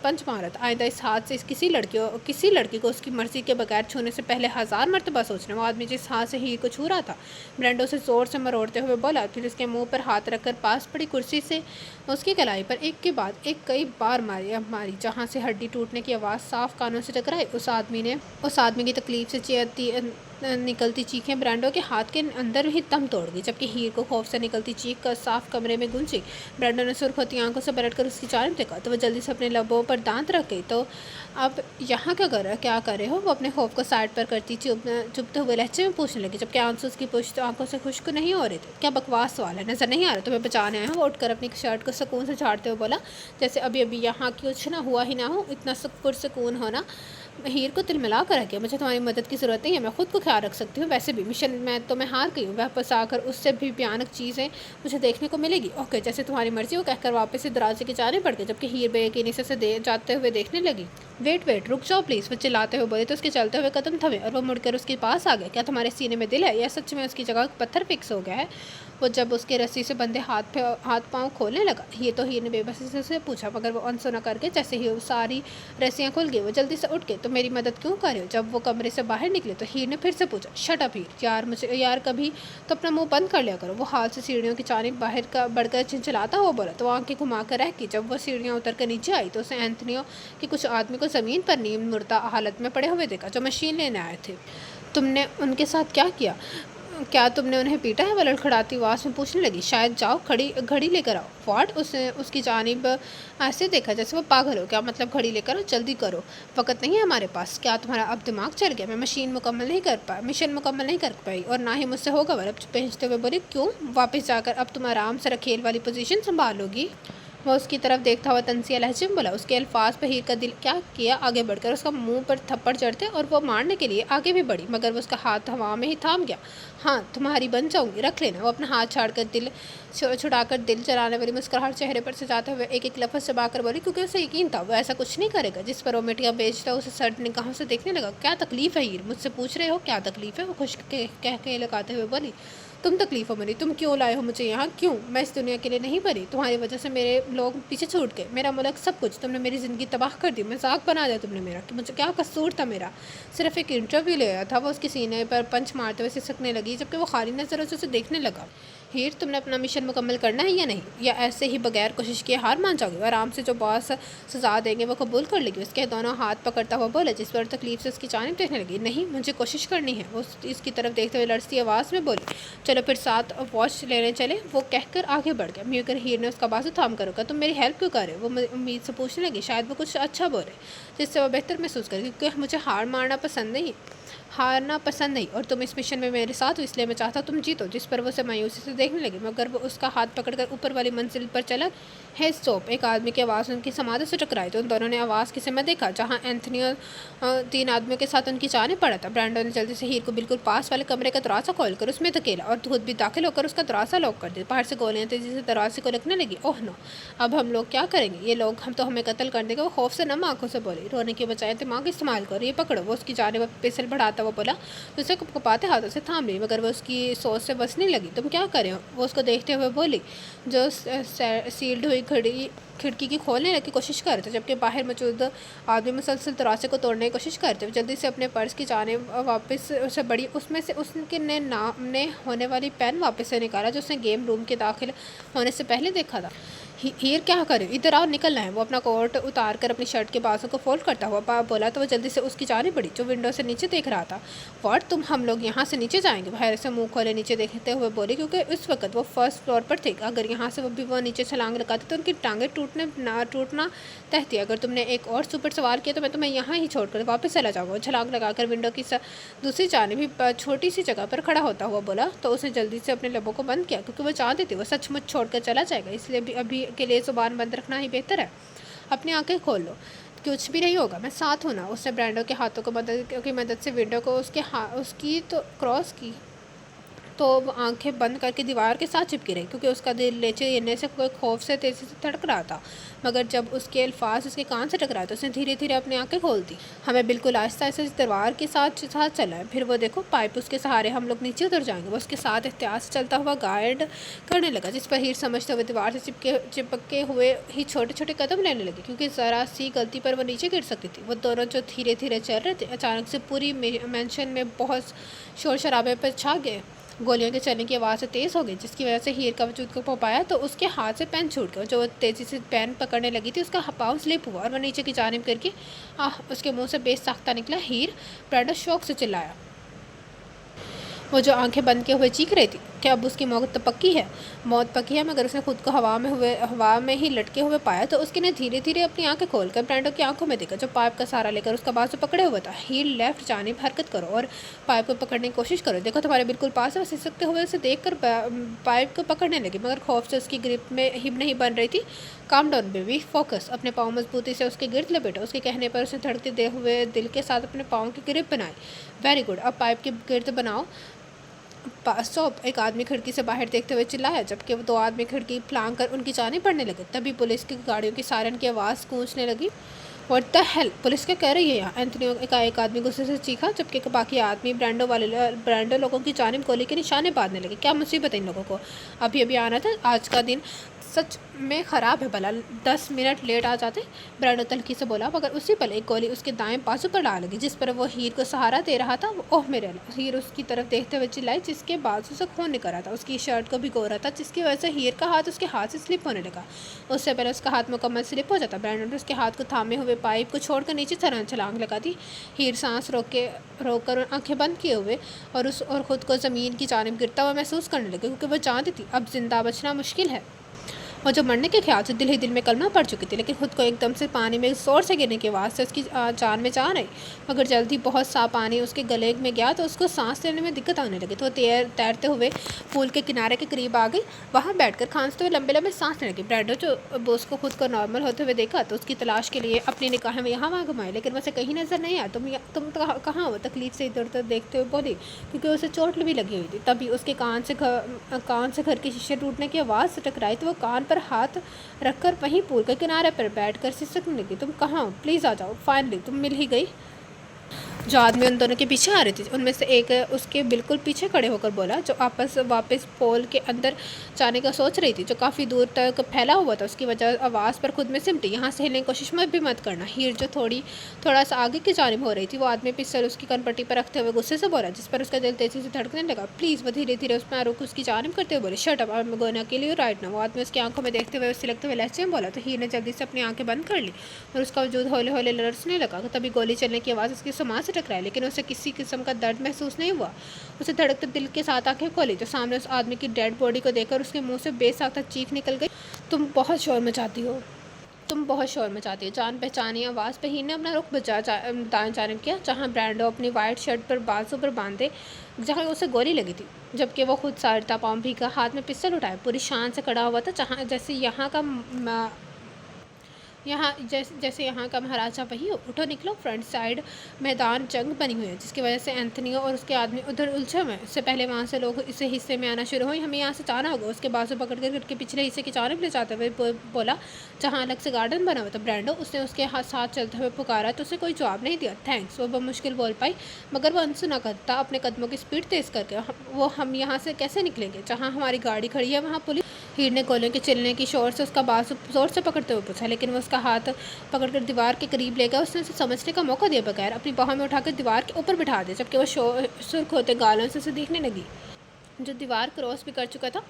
पंच मारा था। आइंदा इस हाथ से किसी लड़की को उसकी मर्जी के बगैर छूने से पहले 1000 मरतबा सोचना। वो आदमी जिस हाथ से हीर को छू रहा था, ब्रैंडो से ज़ोर से मरोड़ते हुए बोला, फिर उसके मुंह पर हाथ रखकर पास पड़ी कुर्सी से उसकी कलाई पर एक के बाद एक कई बार मारी, जहाँ से हड्डी टूटने की आवाज़ साफ कानों से टकराई। उस आदमी की तकलीफ से निकलती चीखें ब्रैंडो के हाथ के अंदर ही दम तोड़ गई, जबकि हीर को खौफ से निकलती चीख का साफ कमरे में गूंजी। ब्रैंडो ने सुर्ख होती आंखों से पलटकर उसकी जानिब देखा तो वह जल्दी से अपने लबों पर दांत रख गई। तो अब यहाँ क्या कर रहे हो? वो अपने खौफ को साइड पर करती चुपते हुए लहजे में पूछने लगी, जबकि आंसू उसकी पुश्त आंखों से खुश्क नहीं हो रहे थे। क्या बकवास सवाल है, नज़र नहीं आ रहा तुम्हें बचाने आया? वो उठकर अपनी शर्ट को सुकून से झाड़ते हुए बोला, जैसे अभी अभी यहाँ कुछ ना हुआ ही ना हो। इतना पुरसकून होना हीर को तिलमिला कर रख गया। मुझे तुम्हारी मदद की ज़रूरत नहीं है, मैं खुद को ख्याल रख सकती हूँ। वैसे भी मिशन में तो मैं हार गई हूँ, वापस आकर उससे भी भयानक चीज़ें मुझे देखने को मिलेगी। ओके, जैसे तुम्हारी मर्जी। वो कहकर वापस से दरवाजे के जाने पड़ गए, जबकि हीर बेयकीनी से जाते हुए देखने लगी। वेट रुक जाओ प्लीज़, वो चिल्लाते हुए बोले तो उसके चलते हुए कदम थमे और वो मुड़कर उसके पास आ गया। क्या तुम्हारे सीने में दिल है या सच में उसकी जगह पत्थर फिक्स हो गया है? वो जब उसके रस्सी से बंधे हाथ पाँव खोलने लगा, हीर ने बेबसी से पूछा, मगर वो अनसुना करके जैसे ही वो सारी रस्सियाँ खुल गई वो जल्दी से उठ के, तो मेरी मदद क्यों कर रहे हो? जब वो कमरे से बाहर निकले तो हीर ने फिर से पूछा, शट अप हीर, यार कभी तो अपना मुंह बंद कर लिया करो। वो हाथ से सीढ़ियों की जानिब बाहर का बढ़कर चिंचिलाता हुआ बोला, तो आंखें घुमा कर रह गई। जब वो सीढ़ियाँ उतर कर नीचे आई तो उसने एंथनियो के कुछ आदमी को ज़मीन पर नीम मुर्दा हालत में पड़े हुए देखा, जो मशीन लेने आए थे। तुमने उनके साथ क्या किया? क्या तुमने उन्हें पीटा है? वो लड़खड़ाती आवाज़ में पूछने लगी। शायद जाओ घड़ी लेकर आओ। व्हाट? उसने उसकी जानिब ऐसे देखा जैसे वो पागल हो। क्या मतलब घड़ी लेकर आओ? जल्दी करो, वक्त नहीं है हमारे पास। क्या तुम्हारा अब दिमाग चल गया? मैं मिशन मुकम्मल नहीं कर पाई और ना ही मुझसे होगा। वह पहुँचते हुए बोली, क्यों? वापस जाकर अब तुम आराम से रखेल वाली पोजीशन संभालोगी? वह उसकी तरफ देखता हुआ तंसिया लहजे में बोला। उसके अल्फाज पर हीर का दिल क्या किया, आगे बढ़कर उसका मुंह पर थप्पड़ चढ़ते और वो मारने के लिए आगे भी बढ़ी, मगर वो उसका हाथ हवा में ही थाम गया। हाँ, तुम्हारी बन जाऊंगी, रख लेना। वो अपना हाथ छुड़ाकर दिल जलाने वाली मुस्कुराहट चेहरे पर से जाते हुए एक एक लफ्ज़ चबाकर बोली, क्योंकि उसे यकीन था वो ऐसा कुछ नहीं करेगा जिस पर वो मिटियाँ बेचता। उसे सर्द निगाहों से देखने लगा। क्या तकलीफ़ है हीर? मुझसे पूछ रहे हो क्या तकलीफ़ है? वो खुश कह के लगाते हुए बोली, तुम तकलीफ़ हो मेरी, तुम क्यों लाए हो मुझे यहाँ? क्यों? मैं इस दुनिया के लिए नहीं बनी। तुम्हारी वजह से मेरे लोग पीछे छूट गए, मेरा मुल्क, सब कुछ। तुमने मेरी ज़िंदगी तबाह कर दी, मजाक बना दिया तुमने मेरा, कि मुझे क्या कसूर था मेरा। सिर्फ एक इंटरव्यू लिया था। वो उसके सीने पर पंच मारते हुए सिसकने लगी, जबकि वो खाली नज़रों से उसे देखने लगा। हीर, तुमने अपना मिशन मुकम्मल करना है या नहीं, या ऐसे ही बगैर कोशिश किए हार मान जाओगे? आराम से जो बॉस सज़ा देंगे वो कबूल कर लेगी। उसके दोनों हाथ पकड़ता हुआ बोला, जिस पर तकलीफ से उसकी जानिब देखने लगी। नहीं, मुझे कोशिश करनी है, वो इसकी तरफ देखते हुए लड़ती आवाज़ में बोली। चलो फिर साथ वॉच लेने चले। वो कहकर आगे बढ़ गया। मगर हीर ने उसका बाजू थाम कर रोका। तुम मेरी हेल्प क्यों कर रहे हो? वो उम्मीद से पूछने लगी। शायद वो कुछ अच्छा बोले जिससे वो बेहतर महसूस करे, क्योंकि मुझे हारना पसंद नहीं, और तुम इस मिशन में मेरे साथ हो, इसलिए मैं चाहता तुम जीतो। जिस पर वो उसे मायूसी से देखने लगी, मगर वो उसका हाथ पकड़कर ऊपर वाली मंजिल पर चला। है स्टॉप! एक आदमी की आवाज़ उनकी समाधि से टकराई तो उन दोनों ने आवाज़ की समय देखा, जहाँ एंथनी और 3 आदमियों के साथ उनकी जाने पड़ा था। ब्रैंडन ने जल्दी से हीर को बिल्कुल पास वाले कमरे का दरवाज़ा खोलकर उसमें धकेला और खुद भी दाखिल होकर उसका दरवाज़ा लॉक कर दिया। बाहर से गोलियां तेजी से दरवाजे को लगने लगी। ओह नो, अब हम लोग क्या करेंगे? ये लोग हमें कत्ल कर देंगे। वो खौफ से नम आंखों से बोली। रोने के बजाय दिमाग इस्तेमाल करो, ये पकड़ो। वो उसकी जानिब पेसल बढ़ाता हुआ बोला। उसे कपाते हाथों से थाम ली, मगर वो उसकी सोच से बसने लगी। तुम क्या कर रहे हो? वो उसको देखते हुए बोली, जो सील्ड हुई खिड़की की खोलने की कोशिश कर रहे थे, जबकि बाहर मौजूद आदमी मुसलसल दरवाजे को तोड़ने की कोशिश करते। जल्दी से अपने पर्स की जानिब वापस उसे बढ़ी। उसमें से उसके ने होने वाली पेन वापस से निकाला, जो उसने गेम रूम के दाखिल होने से पहले देखा था। हीर, क्या करे? इधर आओ, निकलना है। वो अपना कोट उतार कर अपनी शर्ट के बाजू को फोल्ड करता हुआ बोला, तो वो जल्दी से उसकी जानिब बढ़ी, जो विंडो से नीचे देख रहा था। व्हाट, हम लोग यहाँ से नीचे जाएंगे? बाहर से मुंह खोले नीचे देखते हुए बोली, क्योंकि उस वक्त वो फर्स्ट फ्लोर पर थे। अगर यहाँ से वो नीचे छलांग लगाते तो उनकी टांगें टूटना तय थी। अगर तुमने एक और सुपर सवाल किया तो मैं तुम्हें यहाँ ही छोड़कर वापस चला जाऊँगा। छलांग लगाकर विंडो की दूसरी जानिब भी छोटी सी जगह पर खड़ा होता हुआ बोला, तो उसने जल्दी से अपने लबों को बंद किया, क्योंकि वो चाहती थी वो सचमुच छोड़कर चला जाएगा। इसलिए भी अभी के लिए ज़ुबान बंद रखना ही बेहतर है। अपनी आंखें खोल लो, कुछ भी नहीं होगा, मैं साथ हूँ ना। उसने ब्रैंडो के हाथों की मदद से विंडो को उसकी तो क्रॉस की, तो वो आंखें बंद करके दीवार के साथ चिपकी रही, क्योंकि उसका दिल नीचे से कोई खौफ से तेज़ी से धड़क रहा था। मगर जब उसके अल्फाज उसके कान से टकराए तो उसने धीरे धीरे अपनी आंखें खोल दी। हमें बिल्कुल आहिस्ता आहिस्ता इस दीवार के साथ चला है। फिर वो देखो, पाइप उसके सहारे हम लोग नीचे उतर जाएंगे। वो उसके साथ एहतियात से चलता हुआ गाइड करने लगा, जिस पर हीर समझते हुए दीवार से चिपके हुए ही छोटे छोटे कदम लेने लगे, क्योंकि ज़रा सी गलती पर वो नीचे गिर सकती थी। वो दोनों जो धीरे धीरे चल रहे थे, अचानक से पूरी मैंशन में बहुत शोर शराबे पर छा गए। गोलियों के चलने की आवाज़ से तेज़ हो गई, जिसकी वजह से हीर का वजूद को पाया तो उसके हाथ से पेन छूट गया। जो तेज़ी से पेन पकड़ने लगी थी, उसका पाँव स्लिप हुआ और वह नीचे की जानिब करके उसके मुंह से बेसाख्ता निकला। हीर! ब्रैंडन शौक से चिल्लाया। वो जो आंखें बंद किए हुए चीख रही थी कि अब उसकी मौत तो पक्की है, मगर उसने खुद को हवा में ही लटके हुए पाया, तो उसके ने धीरे धीरे अपनी आंखें खोलकर ब्रैंडो की आंखों में देखा, जो पाइप का सहारा लेकर उसका बाजू पकड़े हुआ था। हीर, लेफ्ट जानिब हरकत करो और पाइप को पकड़ने की कोशिश करो। देखो, तुम्हारे बिल्कुल पास है। वो सिसकते हुए उसे देखकर पाइप को पकड़ने लगी, मगर खौफ से उसकी ग्रिप में हिब नहीं बन रही थी। Calm down baby, focus. अपने पाँव मजबूती से उसके गिर्द लपेटा। उसके कहने पर उसने धड़कते दे हुए दिल के साथ अपने पाँव की ग्रिप बनाई। वेरी गुड, अब पाइप की गिर्द बनाओ। स्टॉप! एक आदमी खिड़की से बाहर देखते हुए चिल्लाया, जबकि वो 2 आदमी खिड़की फांग कर उनकी जानिब बढ़ने लगे। तभी पुलिस की गाड़ियों की सायरन की आवाज़ गूंजने लगी। व्हाट द हेल, पुलिस क्या कह रही है यहाँ? एंथनी का एक आदमी गुस्से से चीखा, जबकि बाकी आदमी ब्रांडो लोगों की जानिब गोली के निशाने बांधने लगे। क्या मुसीबत है इन लोगों को? अभी आना था। आज का दिन सच में ख़राब है। भला 10 मिनट लेट आ जाते, ब्रैंडो तल्खी से बोला, मगर उसी पल एक गोली उसके दाएं बाजू पर डाल लगी, जिस पर वो हीर को सहारा दे रहा था। ओह मेरे अल्लाह! हीर उसकी तरफ देखते हुए चिल्लाई, जिसके बाजू से खून निकल रहा था। उसकी शर्ट को भिगो रहा था, जिसकी वजह से हीर का हाथ उसके हाथ से स्लिप होने लगा। उससे पहले उसका हाथ मुकम्मल स्लिप हो जाता, ब्रैंडो ने उसके हाथ को थामे हुए पाइप को छोड़कर नीचे छलांग लगा दी। हीर सांस रोककर आंखें बंद किए हुए और खुद को ज़मीन की जानिब गिरता हुआ महसूस करने लगे, क्योंकि वो जानती थी अब जिंदा बचना मुश्किल है। और जो मरने के ख्याल से दिल ही दिल में कलमा पड़ चुकी थी, लेकिन खुद को एकदम से पानी में ज़ोर से गिरने के बाद से उसकी जान में जान आई। मगर जल्दी बहुत सा पानी उसके गले में गया तो उसको सांस लेने में दिक्कत आने लगी। तो तैरते हुए पूल के किनारे के करीब आ गई। वहाँ बैठकर खांसते हुए लंबे लंबे सांस लेने लगी। ब्रैंडो जो उसको खुद को नॉर्मल होते हुए देखा तो उसकी तलाश के लिए अपनी निगाहें में यहाँ वहाँ घुमाई, लेकिन वैसे कहीं नज़र नहीं आया। तुम कहाँ हो? तकलीफ से इधर उधर देखते हुए बोली, क्योंकि उसे चोट भी लगी हुई थी। तभी उसके कान से घर के शीशे टूटने की आवाज़ से टकराई, तो वो कान पर हाथ रखकर वहीं पूल के किनारे पर बैठकर सिसकने लगी। तुम कहाँ हो? प्लीज़ आ जाओ, फाइनली तुम मिल ही गई। जो आदमी उन दोनों के पीछे आ रही थी, उनमें से एक उसके बिल्कुल पीछे खड़े होकर बोला, जो आपस वापस पोल के अंदर जाने का सोच रही थी, जो काफ़ी दूर तक फैला हुआ था। उसकी वजह आवाज़ पर खुद में सिमटी, यहाँ से हिलने की कोशिश भी मत करना। हीर जो थोड़ा सा आगे की जानिब हो रही थी, वो आदमी पिस्टल उसकी कनपट्टी पर रखते हुए गुस्से से बोला, जिस पर उसका दिल तेज़ी से धड़कने लगा। प्लीज़, वो धीरे धीरे उसमें रुख उसकी जानिब करते हुए बोले, shut up, I am gonna kill you right now. वो आदमी उसकी आंखों में देखते हुए उससे लगते हुए लहजे में बोला, तो हीर ने जल्दी से अपनी आंखें बंद कर ली और उसका वजूद हौले हौले लरसने लगा। तभी गोली चलने की आवाज़ उसकी समाज से टकराई, लेकिन उसे किसी किस्म का दर्द महसूस नहीं हुआ। उसे धड़कते दिल के साथ आंखें खोली तो सामने उस आदमी की डेड बॉडी को देखकर उसके मुंह से बेसाख्ता चीख निकल गई, तुम बहुत शोर मचाती हो, तुम बहुत शोर मचाती हो। जान पहचानी आवाज़ पे हीर ने अपना रुख दाएं जानिब किया, जहाँ ब्रांडो अपनी वाइट शर्ट पर बाजू पर बांधे, जहाँ उसे गोली लगी थी, जबकि वो खुद सारता पाँव भीगा हाथ में पिस्टल उठाए पूरी शान से खड़ा हुआ था, जैसे यहाँ का महाराजा वही हो। उठो, निकलो, फ्रंट साइड मैदान जंग बनी हुई है, जिसकी वजह से एंथनियो और उसके आदमी उधर उलझे हुए हैं। इससे पहले वहाँ से लोग इस हिस्से में आना शुरू हुए, हमें यहाँ से जाना होगा। उसके बाजू पकड़ कर के पिछले हिस्से की जानब ले जाते हुए बोला, जहाँ अलग से गार्डन बना हुआ था। ब्रांडो, उसने उसके साथ चलते हुए पुकारा तो उसे कोई जवाब नहीं दिया। थैंक्स, वो मुश्किल बोल पाई, मगर वो अनसुना करता अपने कदमों की स्पीड तेज़ करके। हम यहाँ से कैसे निकलेंगे? जहाँ हमारी गाड़ी खड़ी है वहाँ पुलिस। हीर ने गोलियों के चलने की शोर से उसका बाजू जोर से पकड़ते हुए पूछा, लेकिन वो उसका हाथ पकड़कर दीवार के करीब ले गया। उसने उसे समझने का मौका दिए बगैर अपनी बाहों में उठाकर दीवार के ऊपर बिठा दिया, जबकि वो सुर्ख होते गालों से उसे देखने लगी, जो दीवार क्रॉस भी कर चुका था।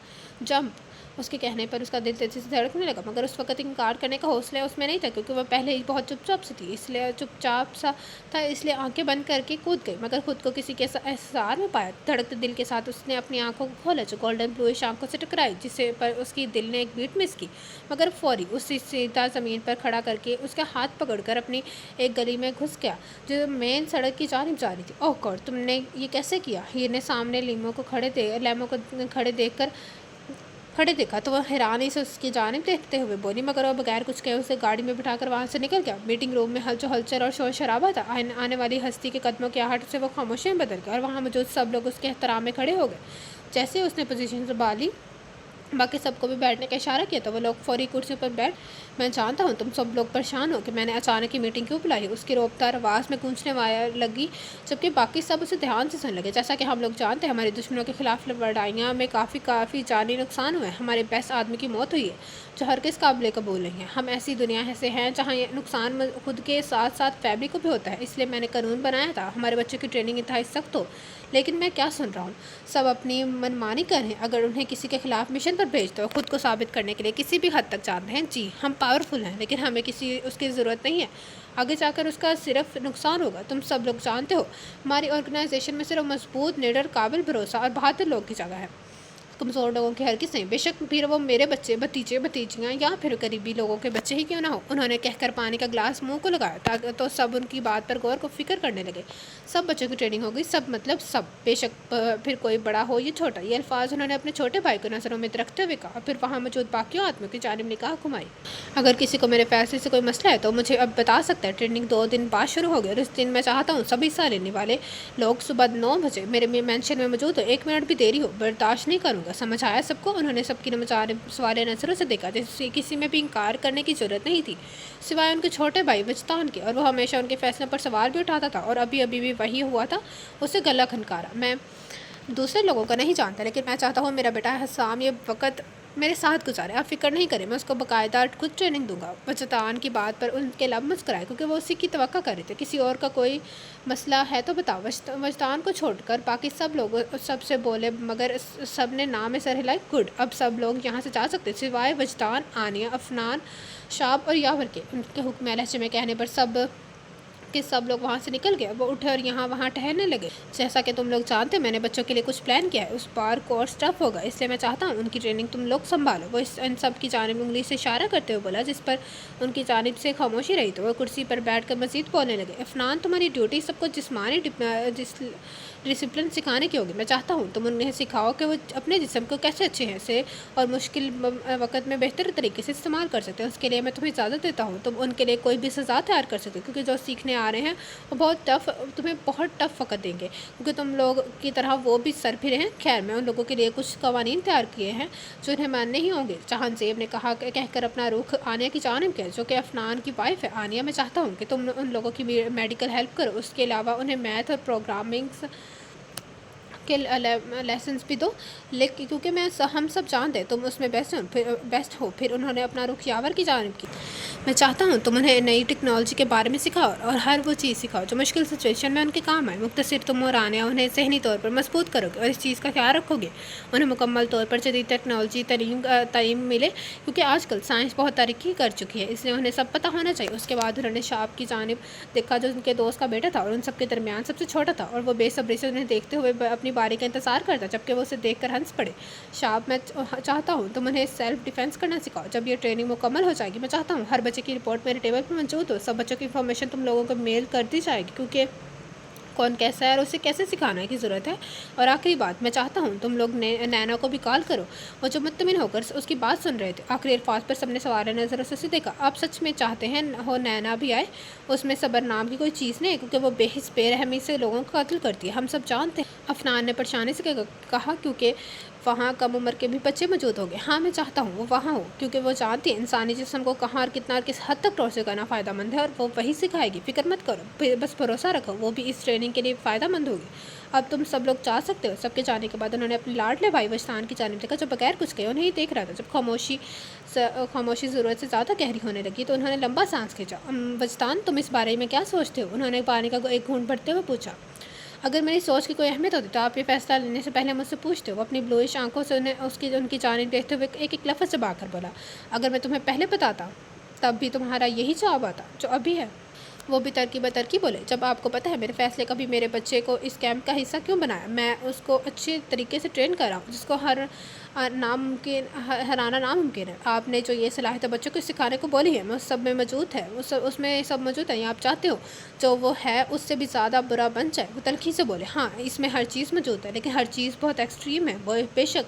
जंप, उसके कहने पर उसका दिल तेजी से धड़कने लगा, मगर उस वक्त इनकार करने का हौसला उसमें नहीं था, क्योंकि वह पहले ही बहुत चुपचाप सा था, इसलिए आंखें बंद करके कूद गई, मगर खुद को किसी के एहसार में पाया। धड़कते दिल के साथ उसने अपनी आंखों को खोला, जो गोल्डन ब्लूइश आंखों से टकराई, जिसे पर उसकी दिल ने एक बीट मिस की, मगर फौरी उसे सीधा ज़मीन पर खड़ा करके उसका हाथ पकड़कर अपनी एक गली में घुस गया, जो मेन सड़क की जानिब जा रही थी। ओह गॉड, तुमने ये कैसे किया? हीर ने सामने लेमो को खड़े देखा तो वह हैरानी से उसकी जानिब देखते हुए बोली, मगर वह बगैर कुछ कहे उसे गाड़ी में बिठाकर वहाँ से निकल गया। मीटिंग रूम में हलचल और शोर शराबा था। आने वाली हस्ती के कदमों की आहट से वो खामोशी में बदल गया और वहाँ मौजूद सब लोग उसके एहतराम में खड़े हो गए। जैसे उसने पोजीशन संभाली, बाकी सबको भी बैठने का इशारा किया, तो वो लोग फौरी कुर्सियों पर बैठ। मैं जानता हूँ तुम सब लोग परेशान हो कि मैंने अचानक ही मीटिंग क्यों बुलाई, उसकी रोबदार आवाज़ में गूंजने लगी, जबकि बाकी सब उसे ध्यान से सुन लगे। जैसा कि हम लोग जानते हैं, हमारे दुश्मनों के खिलाफ लड़ाइयाँ में काफ़ी जानी नुकसान हुआ है। हमारे बेस्ट आदमी की मौत हुई है, जो हर किस काबिल कबूल नहीं है। हम ऐसी दुनिया से हैं जहाँ ये नुकसान खुद के साथ साथ फैमिली को भी होता है। इसलिए मैंने कानून बनाया था, हमारे बच्चों की ट्रेनिंग इंतहाई सख्त हो। लेकिन मैं क्या सुन रहा हूँ, सब अपनी मनमानी कर रहे हैं। अगर उन्हें किसी के खिलाफ मिशन पर भेज दो, खुद को साबित करने के लिए किसी भी हद तक जानते हैं। जी, हम पावरफुल हैं, लेकिन हमें किसी उसकी ज़रूरत नहीं है। आगे जाकर उसका सिर्फ नुकसान होगा। तुम सब लोग जानते हो, हमारी ऑर्गेनाइजेशन में सिर्फ मजबूत, निडर, काबिल, भरोसा और बहादुर लोग की जगह है। कमज़ोर लोगों की हर किसी, बेशक फिर वो मेरे बच्चे, भतीजे भतीजियाँ या फिर करीबी लोगों के बच्चे ही क्यों ना हो। उन्होंने कहकर पानी का ग्लास मुंह को लगाया, ताकि तो सब उनकी बात पर गौर को फिक्र करने लगे। सब बच्चों की ट्रेनिंग होगी, सब मतलब सब, बेशक फिर कोई बड़ा हो या छोटा। ये अल्फाज उन्होंने अपने छोटे भाई को नज़रों में रखते हुए कहा, फिर वहाँ मौजूद बाकी आदमियों की जानिब निगाह घुमाई। अगर किसी को मेरे फैसले से कोई मसला है तो मुझे अब बता सकता है। ट्रेनिंग 2 दिन बाद शुरू हो गई और इस दिन मैं चाहता हूँ सभी हिस्सा लेने वाले लोग सुबह 9 बजे मेरे मेंशन में मौजूद हो। 1 मिनट भी देरी हो बर्दाश्त नहीं करूँगा, समझ आया सबको? उन्होंने सबकी सवाल नज़रों से देखा, जैसे किसी में भी इंकार करने की जरूरत नहीं थी, सिवाय उनके छोटे भाई वजदान के, और वो हमेशा उनके फैसलों पर सवाल भी उठाता था, और अभी भी वही हुआ था। उसे गला खनकारा। मैं दूसरे लोगों का नहीं जानता, लेकिन मैं चाहता हूँ मेरा बेटा हसाम ये वक्त मेरे साथ गुजारे। आप फिक्र नहीं करें, मैं उसको बाकायदा खुद ट्रेनिंग दूंगा। वजदान की बात पर उनके लब मुस्कुराए, क्योंकि वो उसी की तवक्का कर रहे थे। किसी और का कोई मसला है तो बताओ। वजदान को छोड़कर बाकी सब लोग सबसे बोले, मगर सब ने नाम में सर हिलाई। गुड, अब सब लोग यहाँ से जा सकते, सिवाय वजदान, आनिया, अफनान, शाब और यावर के। उनके हुक्म लहजे में कहने पर सब लोग वहाँ से निकल गए। वो उठे और यहाँ वहाँ ठहरने लगे। जैसा कि तुम लोग जानते हैं, मैंने बच्चों के लिए कुछ प्लान किया है। उस बार कोर्स टफ होगा, इसलिए मैं चाहता हूँ उनकी ट्रेनिंग तुम लोग संभालो। वो इन सब की जानिब उंगली से इशारा करते हुए बोला, जिस पर उनकी जानिब से खामोशी रही। तो वह कुर्सी पर बैठ कर मज़ीद बोलने लगे। अफनान, तुम्हारी ड्यूटी सबको डिसिप्लिन सिखाने की होगी। मैं चाहता हूँ तुम उन्हें सिखाओ कि वो अपने जिस्म को कैसे अच्छे से और मुश्किल वक़्त में बेहतर तरीके से इस्तेमाल कर सकते हैं। उसके लिए मैं तुम्हें इजाज़त देता हूँ, तुम उनके लिए कोई भी सज़ा तैयार कर सकते हो, क्योंकि जो सीखने आ रहे हैं वो तुम्हें बहुत टफ़ वक़्त देंगे, क्योंकि तुम लोग की तरह वो भी सर फिरे हैं। खैर, मैं उन लोगों के लिए कुछ कवानीन तैयार किए हैं जो उन्हें मानने ही होंगे। जहांज़ेब ने कहा कहकर अपना रुख आनिया की जानिब किया, जो कि अफनान की वाइफ है। आनिया, मैं चाहता हूँ कि तुम उन लोगों की मेडिकल हेल्प करो, उसके अलावा उन्हें मैथ और प्रोग्रामिंग्स के लेसन्स भी दो, लेकिन क्योंकि हम सब जानते हैं तुम उसमें बेस्ट हो। फिर उन्होंने अपना रुख यावर की जानिब की। मैं चाहता हूँ तुम उन्हें नई टेक्नोलॉजी के बारे में सिखाओ और हर वो चीज़ सिखाओ जो मुश्किल सिचुएशन में उनके काम आए। मुख्तसर, तुम और आनिया उन्हें ज़हनी तौर पर मजबूत करोगे और इस चीज़ का ख्याल रखोगे उन्हें मुकम्मल तौर पर जदीद टेक्नोलॉजी तालीम मिले, क्योंकि आजकल साइंस बहुत तरक्की कर चुकी है, इसलिए उन्हें सब पता होना चाहिए। उसके बाद उन्होंने शाप की जानिब देखा, जो उनके दोस्त का बेटा था और उन सबके दरमियान सबसे छोटा था, और वो बेसब्री से उन्हें देखते हुए अपनी बारी का इंतज़ार करता, जबकि वो उसे देखकर हंस पड़े। शाप, मैं चाहता हूँ तुम उन्हें सेल्फ डिफेंस करना सिखाओ। जब ये ट्रेनिंग मुकम्मल हो जाएगी, मैं चाहता हूँ हर बच्चे की रिपोर्ट मेरे टेबल पर मौजूद हो। सब बच्चों की इन्फॉर्मेशन तुम लोगों को मेल कर दी जाएगी, क्योंकि कौन कैसा है और उसे कैसे सिखाने की ज़रूरत है। और आखिरी बात, मैं चाहता हूँ तुम लोग नैना को भी कॉल करो, और जो मुत्तमिन होकर उसकी बात सुन रहे थे। आखिरी अल्फाज पर सबने सवार नज़र से देखा। आप सच में चाहते हैं हो नैना भी आए? उसमें सबर नाम की कोई चीज़ नहीं है, क्योंकि वो बेहिस बेरहमी से लोगों को कत्ल करती है, हम सब जानते हैं। अफनान ने परेशानी से कहा, क्योंकि वहाँ कम उम्र के भी बच्चे मौजूद होंगे। हाँ, मैं चाहता हूँ वो वहाँ हो, क्योंकि वो जानती है इंसानी जिस्म को कहाँ और कितना और किस हद तक टॉर्चर करना फ़ायदा मंद है, और वो वही सिखाएगी। फिक्र मत करो, बस भरोसा रखो, वो भी इस ट्रेनिंग के लिए फ़ायदा मंद होगी। अब तुम सब लोग जा सकते हो। सबके जाने के बाद उन्होंने अपने लाडले भाई वजदान की जानिब देखा, जो बगैर कुछ कहे उन्हें ही देख रहा था। जब खामोशी ज़रूरत से ज़्यादा गहरी होने लगी तो उन्होंने लंबा सांस खींचा। वजदान, तुम इस बारे में क्या सोचते हो? उन्होंने पानी का एक घूंट भरते हुए पूछा। अगर मेरी सोच की कोई अहमियत होती तो आप ये फ़ैसला लेने से पहले मुझसे पूछते हो। वो अपनी ब्लूइश आंखों से उनकी जानिब देखते हुए एक एक लफ्ज़ चबाकर बोला, अगर मैं तुम्हें पहले बताता तब भी तुम्हारा यही जवाब आता जो अभी है। वो भी तरकी बतरकी बोले, जब आपको पता है मेरे फ़ैसले कभी मेरे बच्चे को इस कैंप का हिस्सा क्यों बनाया, मैं उसको अच्छे तरीके से ट्रेन कर रहा हूँ, जिसको हराना नामुमकिन है। आपने जो ये सलाहियत बच्चों को सिखाने को बोली है, मैं उस सब में मौजूद है, उसमें सब मौजूद है। या आप चाहते हो जो वो है उससे भी ज़्यादा बुरा बन जाए? वो तल्खी से बोले, हाँ, इसमें हर चीज़ मौजूद है, लेकिन हर चीज़ बहुत एक्सट्रीम है। वो बेशक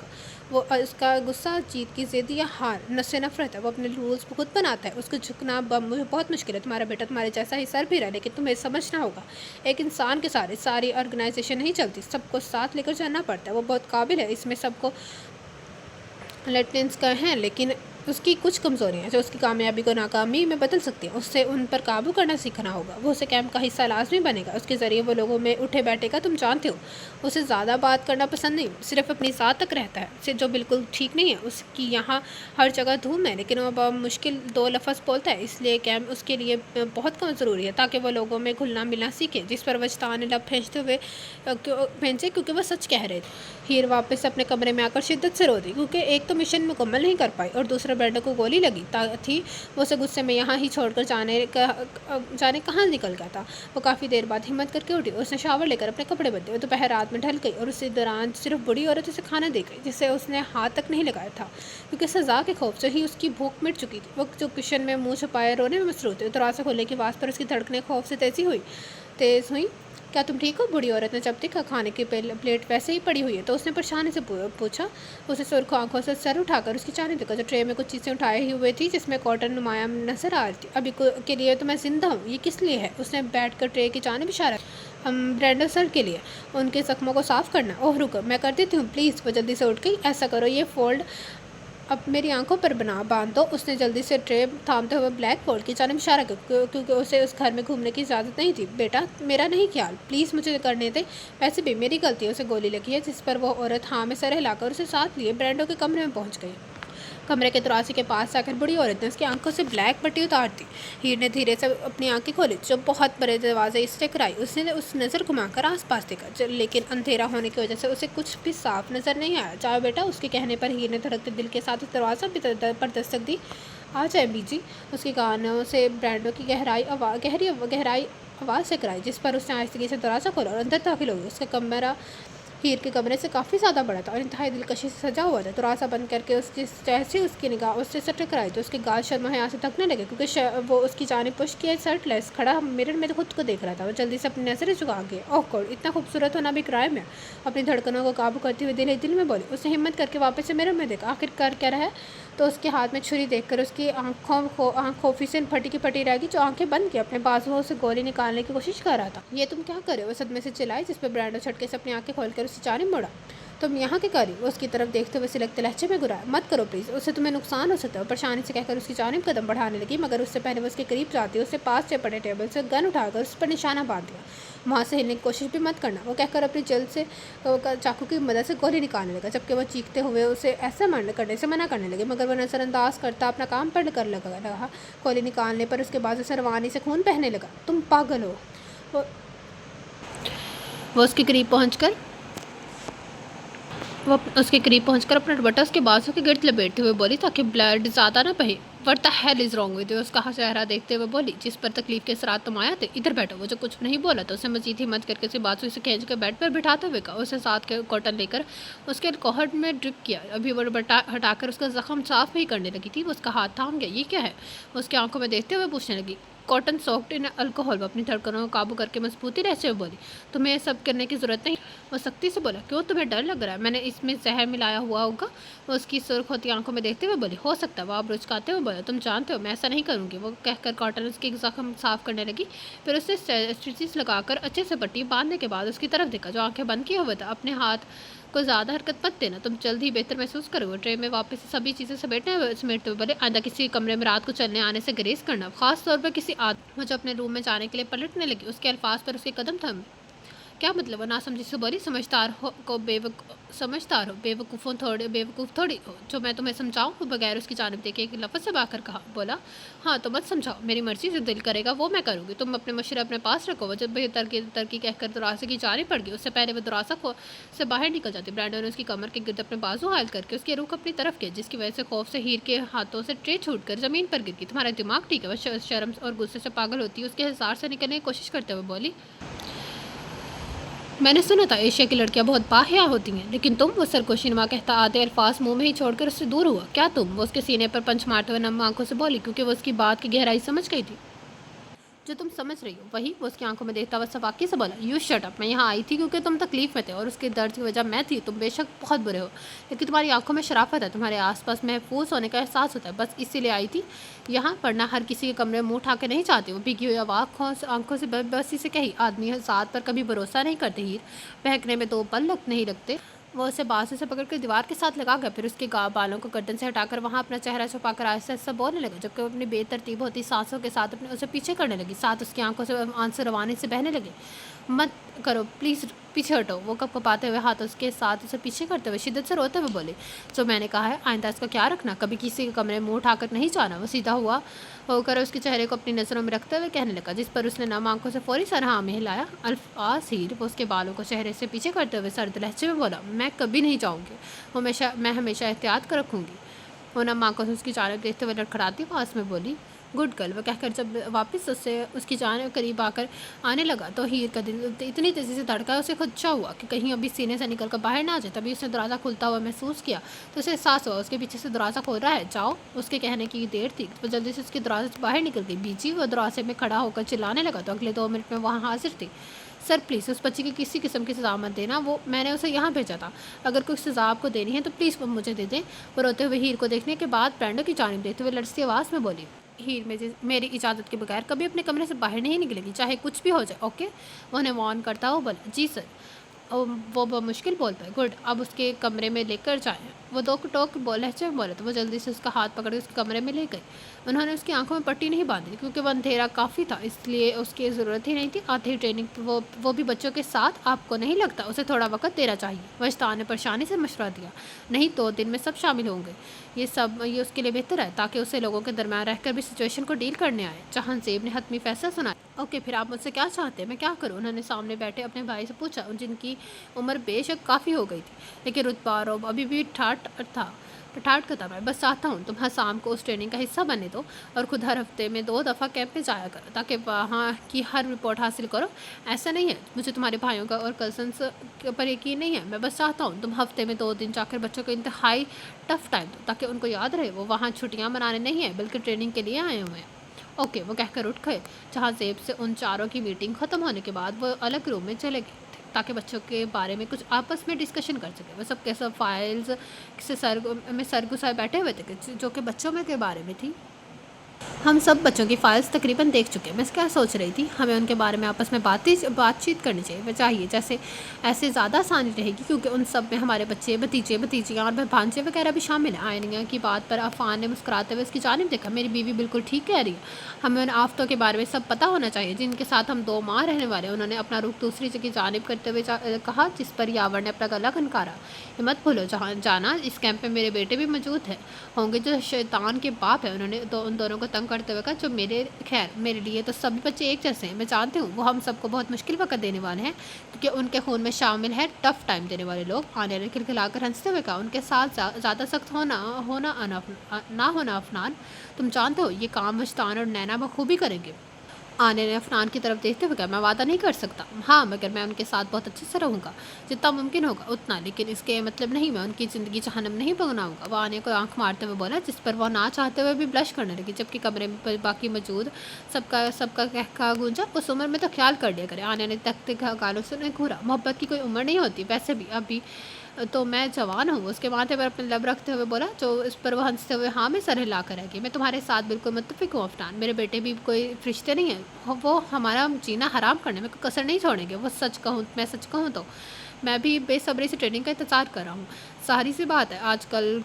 वो उसका गुस्सा, जीत की ज़िद या हार, नस्से नफ़रत है। वो अपने रूल्स खुद बनाता है, उसको झुकना मुझे बहुत मुश्किल है। तुम्हारा बेटा तुम्हारे जैसा ही सर भी रहा, लेकिन तुम्हें समझना होगा एक इंसान के सारी ऑर्गेनाइजेशन नहीं चलती, सबको साथ लेकर चलना पड़ता है। वो बहुत काबिल है, इसमें सबको लेटेंस का है, लेकिन उसकी कुछ कमज़ोरियाँ हैं जो उसकी कामयाबी को नाकामी में बदल सकती हैं। उससे उन पर काबू करना सीखना होगा। वो उसे कैंप का हिस्सा लाजमी बनेगा, उसके ज़रिए वो लोगों में उठे बैठेगा। तुम जानते हो उसे ज़्यादा बात करना पसंद नहीं, सिर्फ अपनी साथ तक रहता है, जो बिल्कुल ठीक नहीं है। उसकी यहाँ हर जगह धूम है, लेकिन वो बहुत मुश्किल 2 लफ्ज़ बोलता है, इसलिए कैंप उसके लिए बहुत कम ज़रूरी है, ताकि वो लोगों में घुलना मिलना सीखे। जिस पर वजदान ने लब भेजे, क्योंकि वह सच कह रहे थे। हीर वापस अपने कमरे में आकर शिद्दत से रो दी, क्योंकि एक तो मिशन मुकम्मल नहीं कर पाई और दूसरा ब्रेंडो को गोली लगी थी। वो उसे गुस्से में यहाँ ही छोड़कर जाने कहाँ निकल गया था। वो काफ़ी देर बाद हिम्मत करके उठी, उसने शावर लेकर अपने कपड़े बदले। वो दोपहर रात में ढल गई और उसी दौरान सिर्फ बूढ़ी औरत उसे खाना दे गई, जिससे उसने हाथ तक नहीं लगाया था, क्योंकि सज़ा के खौफ से ही उसकी भूख मिट चुकी थी। वो जो किचन में मुँह छुपाए रोने में मसरूफ़ थे। दरवाज़ा खोलने की आवाज़ पर उसकी धड़कनें खौफ से तेज़ हुई। क्या तुम ठीक हो? बूढ़ी औरत ने जब देखा खाने की प्लेट वैसे ही पड़ी हुई है तो उसने परेशानी से पूछा। उसे सुर्ख आंखों से सर उठाकर उसकी चाहने देखा, जो ट्रे में कुछ चीज़ें उठाई हुई थी, जिसमें कॉटन नुमाया नजर आ रही थी। अभी के लिए तो मैं जिंदा हूँ, ये किस लिए है? उसने बैठकर ट्रे की जानिब इशारा। हम ब्रेंडो सर के लिए, उनके जख्मों को साफ़ करना। ओह रुको, मैं कर देती हूँ प्लीज़। वो जल्दी से उठ गई। ऐसा करो, ये फोल्ड अब मेरी आंखों पर बांध दो। उसने जल्दी से ट्रे थामते हुए ब्लैक बोर्ड की जानिब इशारा किया, क्योंकि उसे उस घर में घूमने की इजाज़त नहीं थी। बेटा, मेरा नहीं ख्याल, प्लीज़ मुझे करने दे। वैसे भी मेरी गलती है। उसे गोली लगी है। जिस पर वो औरत हाँ में सर हिलाकर उसे साथ लिए ब्रेंडो के कमरे में पहुँच गई। कमरे के दरवाजे के पास आकर बूढ़ी औरत ने उसकी आंखों से ब्लैक पट्टी उतार दी। हीर ने धीरे से अपनी आंखें खोली, जो बहुत बड़े दरवाजे इससे टकराई। उसने उस नज़र घुमाकर आसपास देखा, लेकिन अंधेरा होने की वजह से उसे कुछ भी साफ नज़र नहीं आया। जाओ बेटा, उसके कहने पर हीर ने धड़कते दिल के साथ उस दरवाज़ा पर दस्तक दी। आ जाए बीजी। उसके कानों से ब्रेंडो की गहरी आवाज़ से कराई, जिस पर उसने आहिस्तगी से दरवाज़ा खोला और अंदर दाखिल हो गई। उसका कमरा ہیر کے کمرے سے کافی زیادہ بڑا تھا اور انتہائی دلکشی سے سجا ہوا تھا۔ دروازہ بند کر کے اس کی جیسے اس کی نگاہ اس سے ٹکرائی تو اس کے گال شرم و حیا سے تھکنے لگے، کیونکہ وہ اس کی جانب پشت کیے شرٹ لیس کھڑا مرر میں خود کو دیکھ رہا تھا۔ وہ جلدی سے اپنی نظریں جھکا کے اوہ گاڈ، اتنا خوبصورت ہونا بھی کرائم ہے، اپنی دھڑکنوں کو قابو کرتے ہوئے دل میں بولی۔ اس نے ہمت کر کے واپس سے مرر میں دیکھا، آخر کر کیا رہا ہے، تو اس کے ہاتھ میں چھری دیکھ کر اس کی آنکھ خوفی سے پھٹی کی پھٹی رہ گئی، جو آنکھیں بند کی اپنے بازوؤں سے گولی نکالنے کی کوشش کر رہا تھا۔ یہ تم کیا کر رہے ہو؟ وہ صدمے سے چلائی، جس پر برانڈو جھٹکے سے اپنی آنکھیں کھول کر اس کی جانب مڑا۔ تم یہاں کے قریب؟ وہ اس کی طرف دیکھتے ہوئے سلکتے لہجے میں گرایا، مت کرو پلیز، اس سے تمہیں نقصان ہو سکتا ہے۔ وہ پریشانی سے کہہ کر اس کی جانب قدم بڑھانے لگی، مگر اس سے پہلے وہ اس کے قریب جاتی اس سے پاس سے پڑے ٹیبل سے گن اٹھا کر اس پر نشانہ باندھ دیا۔ وہاں سے ہلنے کی کوشش بھی مت کرنا، وہ کہہ کر اپنی جلد سے چاقو کی مدد سے گولی نکالنے لگا، جبکہ وہ چیختے ہوئے اسے ایسا کرنے سے منع کرنے لگے، مگر وہ نظر انداز کرتا اپنا کام پر کر لگا۔ گولی نکالنے پر اس کے بازو سے روانی سے خون بہنے لگا۔ تم پاگل ہو! وہ اس کے قریب پہنچ کر اپنا دوپٹہ اس کے بازو کے گرد لپیٹتے ہوئے بولی تاکہ بلڈ زیادہ نہ بہے۔ What the hell is wrong with you؟ اس کا چہرہ دیکھتے ہوئے بولی، جس پر تکلیف کے اثرات تم آیا تھے۔ ادھر بیٹھو۔ وہ جو کچھ نہیں بولا تو اسے مزید ہمت کر کے اسے بازو سے کھینچ کر بیڈ پر بٹھاتے ہوئے کہا۔ اسے ساتھ کے کاٹن لے کر اس کے کوہٹ میں ڈرپ کیا، ابھی وہ دوپٹہ ہٹا کر اس کا زخم صاف نہیں کرنے لگی تھی، وہ اس کا ہاتھ تھام گیا۔ یہ کیا ہے؟ وہ اس کی آنکھوں میں دیکھتے ہوئے پوچھنے لگی۔ کاٹن سوکڈ ان الکوہول۔ وہ اپنی دھڑکنوں کو قابو کر کے مضبوطی لہجے میں بولی، تمہیں یہ سب کرنے کی ضرورت نہیں۔ وہ سختی سے بولا، کیوں تمہیں ڈر لگ رہا ہے؟ میں نے اس میں زہر ملایا ہوا ہوگا؟ وہ اس کی سرخ ہوتی آنکھوں میں دیکھتے ہوئے بولی، ہو سکتا ہے۔ وہ آب رچکاتے ہوئے بولا، تم جانتے ہو میں ایسا نہیں کروں گی۔ وہ کہہ کر کاٹن اس کے زخم صاف کرنے لگی، پھر اس نے اسٹچز لگا کر اچھے سے پٹی باندھنے کے بعد اس کی طرف دیکھا، جو آنکھیں بند کیے ہوئے تھا۔ اپنے ہاتھ کو زیادہ حرکت مت دینا، تم جلد ہی بہتر محسوس کرو گے۔ ٹرے میں واپس سبھی چیزیں سمیٹتے ہوئے بولے، آئندہ کسی کمرے میں رات کو چلنے آنے سے گریز کرنا، خاص طور پر کسی آدمی۔ وہ جو اپنے روم میں جانے کے لیے پلٹنے لگی، اس کے الفاظ پر اس کے قدم تھم۔ کیا مطلب؟ وہ ناسمجھی سے بولی، سمجھدار ہو بیوقوف تھوڑی ہو جو میں تمہیں سمجھاؤں؟ وہ بغیر اس کی جانب دیکھے ایک لفظ سے باکر کہا، بولا، ہاں تو مت سمجھاؤ، میری مرضی جو دل کرے گا وہ میں کروں گی، تم اپنے مشورے اپنے پاس رکھو۔ وہ جب ترکی کہہ کر دروازے کی جانب پڑ گئی، اس سے پہلے وہ دروازہ سے باہر نکل جاتی، برانڈو نے اس کی کمر کے گرد اپنے بازو حائل کر کے اس کی روح اپنی طرف کیا، جس کی وجہ سے خوف سے ہیر کے ہاتھوں سے ٹرے چھوٹ کر زمین پر گر گئی۔ تمہارا دماغ ٹھیک ہے؟ وہ شرم اور غصے سے پاگل ہوتی اس کے حصار سے نکلنے کی کوشش کرتے ہوئے بولی، میں نے سنا تھا ایشیا کی لڑکیاں بہت باحیا ہوتی ہیں، لیکن تم؟ وہ سرگوشی نما کہتا آدھے الفاظ منہ میں ہی چھوڑ کر اس سے دور ہوا۔ کیا تم؟ وہ اس کے سینے پر پنچ مارتے ہوئے نم آنکھوں سے بولی، کیونکہ وہ اس کی بات کی گہرائی سمجھ گئی تھی۔ جو تم سمجھ رہی ہو وہی؟ وہ اس کی آنکھوں میں دیکھتا ہوا سباکی سے بولا، یو شٹ اپ، میں یہاں آئی تھی کیونکہ تم تکلیف میں تھے اور اس کے درد کی وجہ میں تھی۔ تم بے شک بہت برے ہو، لیکن تمہاری آنکھوں میں شرافت ہے، تمہارے آس پاس محفوظ ہونے کا احساس ہوتا ہے، بس اسی لیے آئی تھی یہاں، ورنہ ہر کسی کے کمرے میں منہ اٹھا کے نہیں جاتی۔ وہ بھیگی ہوئی آنکھوں سے بے بسی سے کہی، آدمی ذات پر کبھی بھروسہ نہیں کرتے ہیر، بہکنے میں دو پل نہیں لگتے۔ وہ اسے بازو سے پکڑ کر دیوار کے ساتھ لگا گیا، پھر اس کے بالوں کو گردن سے ہٹا کر وہاں اپنا چہرہ چھپا کر آہستہ آہستہ بولنے لگا، جبکہ وہ اپنی بے ترتیب ہوتی سانسوں کے ساتھ اسے پیچھے کرنے لگی، ساتھ اس کی آنکھوں سے آنسو روانی سے بہنے لگے۔ مت کرو پلیز، پیچھے ہٹو۔ وہ کپاتے ہوئے ہاتھ اس کے ساتھ اسے پیچھے کرتے ہوئے شدت سے روتے ہوئے بولے، جو میں نے کہا ہے آئندہ اس کا کیا رکھنا، کبھی کسی کے کمرے میں منہ اٹھا کر نہیں جانا۔ وہ سیدھا ہو کر اس کے چہرے کو اپنی نظروں میں رکھتے ہوئے کہنے لگا، جس پر اس نے نم آنکھوں سے فوری سر میں ہلایا، الفاظ ہیر۔ وہ اس کے بالوں کو چہرے سے پیچھے کرتے ہوئے سرد لہجے میں بولا، میں کبھی نہیں جاؤں گی، میں ہمیشہ احتیاط کر رکھوں گی۔ وہ نم آنکھوں سے اس کی جانب دیکھتے ہوئے لڑکھڑاتی آواز میں بولی، گڈ گرل۔ وہ کہہ کر جب واپس اس کی جانب قریب آنے لگا تو ہیر کا دل اتنی تیزی سے دھڑکا، اسے خدشہ ہوا کہ کہیں ابھی سینے سے نکل کر باہر نہ آ جائے۔ تبھی اس نے دروازہ کھلتا ہوا محسوس کیا تو اسے احساس ہوا اس کے پیچھے سے دروازہ کھول رہا ہے۔ جاؤ، اس کے کہنے کی دیر تھی، وہ جلدی سے اس کے دروازے سے باہر نکل گئی۔ بیجی وہ دروازے میں کھڑا ہو کر چلانے لگا تو اگلے 2 منٹ میں وہاں حاضر تھی۔ سر پلیز اس بچی کی کسی قسم کی سزا مت دینا، میں نے اسے یہاں بھیجا تھا، اگر کوئی سزا آپ کو دینی ہے تو پلیز وہ مجھے دے دیں۔ وہ روتے ہوئے ہیر کو دیکھنے کے بعد برانڈو کی جانب دیکھتے ہوئے لرزتی آواز میں بولی، ہیر میری اجازت کے بغیر کبھی اپنے کمرے سے باہر نہیں نکلے گی، چاہے کچھ بھی ہو جائے، اوکے؟ وہ انہیں وارن کرتا ہوا بولا، جی سر۔ وہ مشکل بول پائے، گڈ، اب اس کے کمرے میں لے کر جائیں۔ وہ دو ٹوک لہجے میں بولا تو وہ جلدی سے اس کا ہاتھ پکڑ کے اس کے کمرے میں لے گئی۔ انہوں نے اس کی آنکھوں میں پٹی نہیں باندھی کیونکہ وہ اندھیرا کافی تھا، اس لیے اس کی ضرورت ہی نہیں تھی۔ آدھی ٹریننگ وہ بھی بچوں کے ساتھ، آپ کو نہیں لگتا اسے تھوڑا وقت دینا چاہیے؟ وجدان نے پریشانی سے مشورہ دیا، نہیں 2 دن میں سب شامل ہوں گے، یہ اس کے لیے بہتر ہے تاکہ اسے لوگوں کے درمیان رہ کر بھی سچویشن کو ڈیل کرنے آئے۔ جہاں زیب نے حتمی فیصلہ سنایا، ओके, फिर आप मुझसे क्या चाहते हैं, मैं क्या करूँ? उन्होंने सामने बैठे अपने भाई से पूछा, जिनकी उम्र बेशक काफ़ी हो गई थी, लेकिन रुतबा और रौब अभी भी ठाठ का था। मैं बस चाहता हूँ तुम हसाम को उस ट्रेनिंग का हिस्सा बने दो और खुद हर हफ्ते में 2 दफ़ा कैंप में जाया करो, ताकि वहाँ की हर रिपोर्ट हासिल करो। ऐसा नहीं है मुझे तुम्हारे भाइयों का और कज़न्स के ऊपर यकीन नहीं है, मैं बस चाहता हूँ तुम हफ्ते में 2 दिन जाकर बच्चों को इंतहाई टफ टाइम दो, ताकि उनको याद रहे वो वहाँ छुट्टियाँ मनाने नहीं है बल्कि ट्रेनिंग के लिए आए हुए हैं। ओके, वो कहकर उठ गए, जहाँ ज़ेब से उन चारों की मीटिंग ख़त्म होने के बाद वो अलग रूम में चले गए थे, ताकि बच्चों के बारे में कुछ आपस में डिस्कशन कर सके। वो सब के सब फाइल्स से सर घुसाए बैठे हुए थे, जो कि बच्चों में के बारे में थी। हम सब बच्चों की फाइल्स तकरीबन देख चुके हैं। मैं क्या सोच रही थी, हमें उनके बारे में आपस में बातचीत करनी चाहिए जैसे ऐसे ज़्यादा आसानी रहेगी, क्योंकि उन सब में हमारे बच्चे, भतीजे, भतीजियाँ और भांजे वगैरह भी शामिल हैं। आयनिया की बात पर अफान ने मुस्कुराते हुए उसकी जानिब देखा। मेरी बीवी बिल्कुल ठीक कह रही है, हमें उन आफ़तों के बारे में सब पता होना चाहिए जिनके साथ हम 2 माह रहने वाले हैं। उन्होंने अपना रुख दूसरी जगह जानिब करते हुए कहा, जिस पर यावर ने अपना गला खनकारा। ये मत भूलो जहाँ जाना, इस कैंप में मेरे बेटे भी मौजूद हैं होंगे जो शैतान के बाप है। उन्होंने उन दोनों को तंग करते हुए कहा, जो मेरे लिए तो सभी बच्चे एक जैसे हैं। मैं जानती हूँ वो हम सबको बहुत मुश्किल वक्त देने वाले हैं, क्योंकि उनके खून में शामिल है टफ टाइम देने वाले लोग। आने ने खिलखिलाकर हंसते हुए कहा, उनके साथ ज़्यादा सख्त ना होना अफनान। तुम जानते हो ये काम मुश्तान और नैना बखूबी करेंगे। आने ने अफनान की तरफ देखते हुए कहा, मैं वादा नहीं कर सकता, हाँ मगर मैं उनके साथ बहुत अच्छे से रहूँगा, जितना मुमकिन होगा उतना, लेकिन इसके मतलब नहीं मैं उनकी ज़िंदगी जहन्नम नहीं बनाऊँगा। वो आने को आंख मारते हुए बोला, जिस पर वो ना चाहते हुए भी ब्लश करने लगी, जबकि कमरे में बाकी मौजूद सबका सबका कहका गूंजा। उस उम्र में तो ख्याल कर लिया करे। आने ने तख्ते गालों से उन्हें घूरा। मोहब्बत की कोई उम्र नहीं होती, वैसे भी अभी तो मैं जवान हूँ। उसके माथे पर अपने लब रखते हुए बोला, जो इस पर वो हंसते हुए हाँ में सर हिला कर रह गई। मैं तुम्हारे साथ बिल्कुल मुत्तफिक हूँ अफनान, मेरे बेटे भी कोई फरिश्ते नहीं हैं, वो हमारा जीना हराम करने में कोई कसर नहीं छोड़ेंगे। मैं सच कहूँ तो मैं भी बेसब्री से ट्रेनिंग का इंतज़ार कर रहा हूँ। सारी सी बात है, आजकल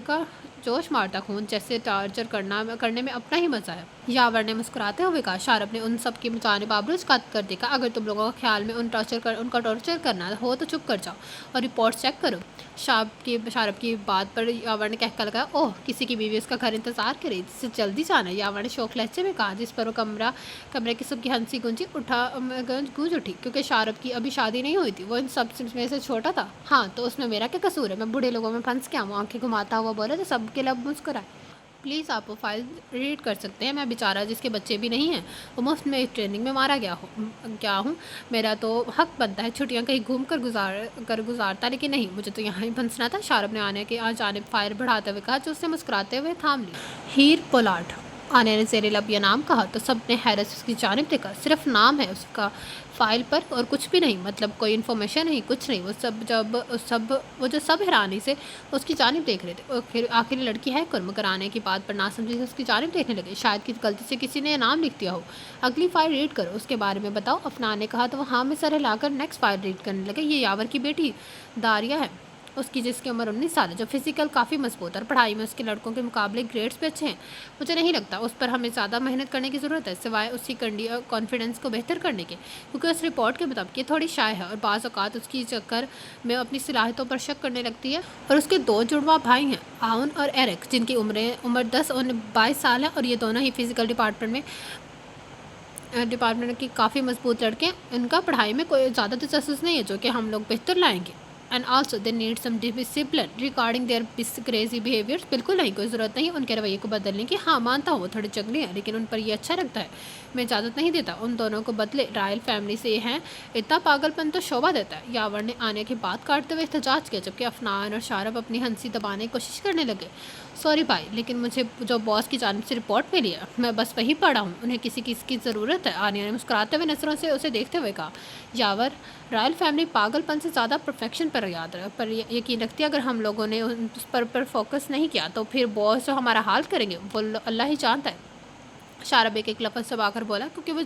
का जोश मारता खून जैसे टार्चर करने में अपना ही मज़ा है। यावर ने मुस्कुराते हुए कहा। शारब ने उन सब की जानिब आबरूज कात कर देखा। अगर तुम लोगों का ख्याल में उनका टॉर्चर करना हो तो चुप कर जाओ और रिपोर्ट चेक करो। शारब की बात पर यावर ने कहकर लगाया, ओह किसी की बीवी उसका घर इंतजार करे, जिससे जल्दी जाना। यावर ने शौक लहजे में कहा, जिस पर वो कमरे की सबकी हंसी गूंज उठी, क्योंकि शारब की अभी शादी नहीं हुई थी, वो इन सब में से छोटा था। हाँ तो उसमें मेरा क्या कसूर है, मैं बूढ़े लोगों में फंस के आऊँ। आंखें घुमाता हुआ बोला, तो सबके लब मुस्कुराए। प्लीज़ आप वो फाइल रीड कर सकते हैं। मैं बेचारा जिसके बच्चे भी नहीं हैं, वो मुफ्त में ट्रेनिंग में मारा गया हूँ। मेरा तो हक बनता है छुट्टियाँ कहीं घूम कर गुजारता, लेकिन नहीं, मुझे तो यहाँ ही फंसना था। शारब ने आने के जानिब फायर बढ़ाते हुए कहा, जो उससे मुस्कुराते हुए थाम ली। हीर पोलार्ड। आने ने ज़ेरे लब यह नाम कहा तो सब ने हैरत से उसकी जानिब देखा। सिर्फ नाम है उसका फाइल पर और कुछ भी नहीं, मतलब कोई इन्फॉर्मेशन नहीं, कुछ नहीं। वो जो सब हैरानी से उसकी जानिब देख रहे थे। और फिर आखिरी लड़की है कौन, मगर आने की बात पर ना समझी से उसकी जानिब देखने लगे। शायद कि गलती से किसी ने नाम लिख दिया हो। अगली फाइल रीड करो, उसके बारे में बताओ। अफनान ने कहा तो वो हाँ में सर हिलाकर नेक्स्ट फाइल रीड करने लगे। ये यावर की बेटी दारिया है, उसकी जिसकी उम्र 19 साल है, जो फिजिकल काफ़ी मजबूत और पढ़ाई में उसके लड़कों के मुकाबले ग्रेड्स पे अच्छे हैं। मुझे नहीं लगता उस पर हमें ज़्यादा मेहनत करने की ज़रूरत है, सिवाय उसकी कॉन्फिडेंस को बेहतर करने के, क्योंकि उस रिपोर्ट के मुताबिक ये थोड़ी शाय है और बाज़ औक़ात उसकी चक्कर में अपनी सलाहियतों पर शक करने लगती है। और उसके 2 जुड़वा भाई हैं, आउन और एरिक, जिनकी उम्र 10 और 22 साल है, और ये दोनों ही फिज़िकल डिपार्टमेंट की काफ़ी मजबूत लड़के हैं। इनका पढ़ाई में कोई ज़्यादा दिलचस्पी नहीं है, जो कि हम लोग बेहतर लाएंगे। And also they need some discipline regarding their crazy behaviours. बिल्कुल नहीं, कोई ज़रूरत नहीं उनके रवैये को बदलने की। हाँ मानता हूँ वो थोड़े जंगली हैं, लेकिन उन पर ये अच्छा लगता है। मैं इजाज़त नहीं देता उन दोनों को बदले। रॉयल फैमिली से हैं, इतना पागलपन तो शोभा देता है। यावर ने आने की बात काटते हुए एहतजाज किया, जबकि अफनान और शारब अपनी हंसी दबाने की कोशिश करने लगे। सॉरी भाई, लेकिन मुझे जो बॉस की जानिब से रिपोर्ट मिली है, मैं बस वही पढ़ा हूँ, उन्हें किसी की ज़रूरत है। आनिया ने मुस्कुराते हुए नज़रों से उसे देखते हुए कहा। यावर, रॉयल फैमिली पागलपन से ज़्यादा परफेक्शन पर यकीन रखती है। अगर हम लोगों ने उस पर फोकस नहीं किया तो फिर बॉस जो हमारा हाल करेंगे वो अल्लाह ही जानता है। शारब एक लफ्ज़ दबाकर बोला, क्योंकि वो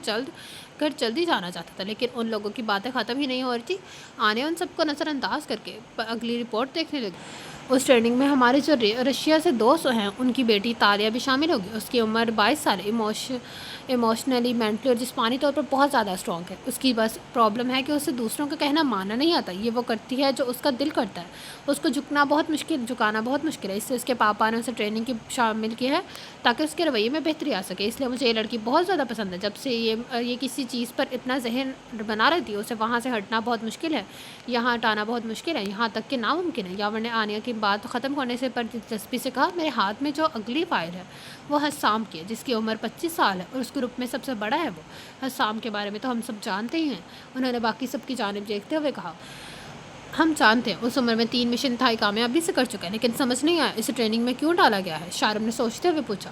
घर जल्दी जाना चाहता था, लेकिन उन लोगों की बातें ख़त्म ही नहीं हो रही थी। आने उन सबको नज़रअंदाज करके अगली रिपोर्ट देखने लगी। اس ٹریننگ میں ہمارے جو رشیا سے دوست ہیں ان کی بیٹی تالیہ بھی شامل ہوگی. اس کی عمر 22 سال، ایموشنلی، مینٹلی اور جسمانی طور پر بہت زیادہ اسٹرانگ ہے. اس کی بس پرابلم ہے کہ اسے دوسروں کا کہنا ماننا نہیں آتا. یہ وہ کرتی ہے جو اس کا دل کرتا ہے. اس کو جھکانا بہت مشکل ہے. اس سے اس کے پاپا نے اسے ٹریننگ کی شامل کی ہے تاکہ اس کے رویے میں بہتری آ سکے. اس لیے مجھے یہ لڑکی بہت زیادہ پسند ہے. جب سے یہ کسی چیز پر اتنا ذہن بنا رہتی ہے اسے وہاں سے ہٹنا بہت مشکل ہے، یہاں ہٹانا بہت مشکل ہے، یہاں تک کہ ناممکن ہے. یاور نے آنیا کی بات ختم ہونے سے پر دلچسپی سے کہا، میرے ہاتھ میں جو اگلی فائل ہے وہ حسام کی ہے جس کی عمر 25 سال ہے اور اس گروپ میں سب سے بڑا ہے. وہ حسام کے بارے میں تو ہم سب جانتے ہی ہیں. انہوں نے باقی سب کی جانب دیکھتے ہوئے کہا، ہم جانتے ہیں اس عمر میں 3 مشن انتہائی کامیابی سے کر چکا ہے، لیکن سمجھ نہیں آیا اسے ٹریننگ میں کیوں ڈالا گیا ہے. شارم نے سوچتے ہوئے پوچھا.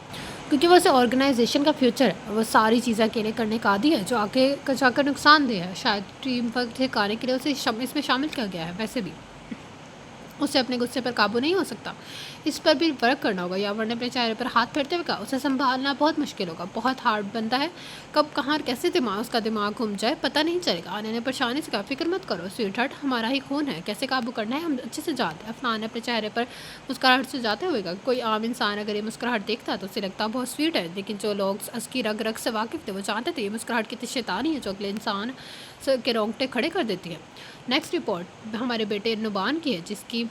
کیونکہ وہ اسے آرگنائزیشن کا فیوچر ہے. وہ ساری چیزیں اکیلے کرنے کا عادی ہے جو آگے جا کر نقصان دہ ہے. شاید ٹیم ورک سکھانے کے لیے اسے اس میں شامل کیا گیا ہے. ویسے بھی اسے اپنے غصے پر قابو نہیں ہو سکتا. اس پر بھی ورک کرنا ہوگا. یاور نے اپنے چہرے پر ہاتھ پھیرتے ہوئے کہا، اسے سنبھالنا بہت مشکل ہوگا. بہت ہارڈ بنتا ہے. کب کہاں اور کیسے اس کا دماغ گھوم جائے پتہ نہیں چلے گا. آنیا نے پریشانی سے کہا، فکر مت کرو سویٹ ہارٹ، ہمارا ہی خون ہے. کیسے قابو کرنا ہے ہم اچھے سے جانتے ہیں. افنان نے اپنے چہرے پر مسکراہٹ سے جاتے ہوئے کہا، کوئی عام انسان اگر یہ مسکراہٹ دیکھتا تو اسے لگتا بہت سویٹ ہے، لیکن جو لوگ اس کی رگ رگ سے واقف تھے وہ جانتے تھے یہ مسکراہٹ کتنی شیطانی ہے جو اگلے انسان کے رونگٹے کھڑے کر دیتی ہے. نیکسٹ رپورٹ ہمارے بیٹے نبان کی ہے جس کی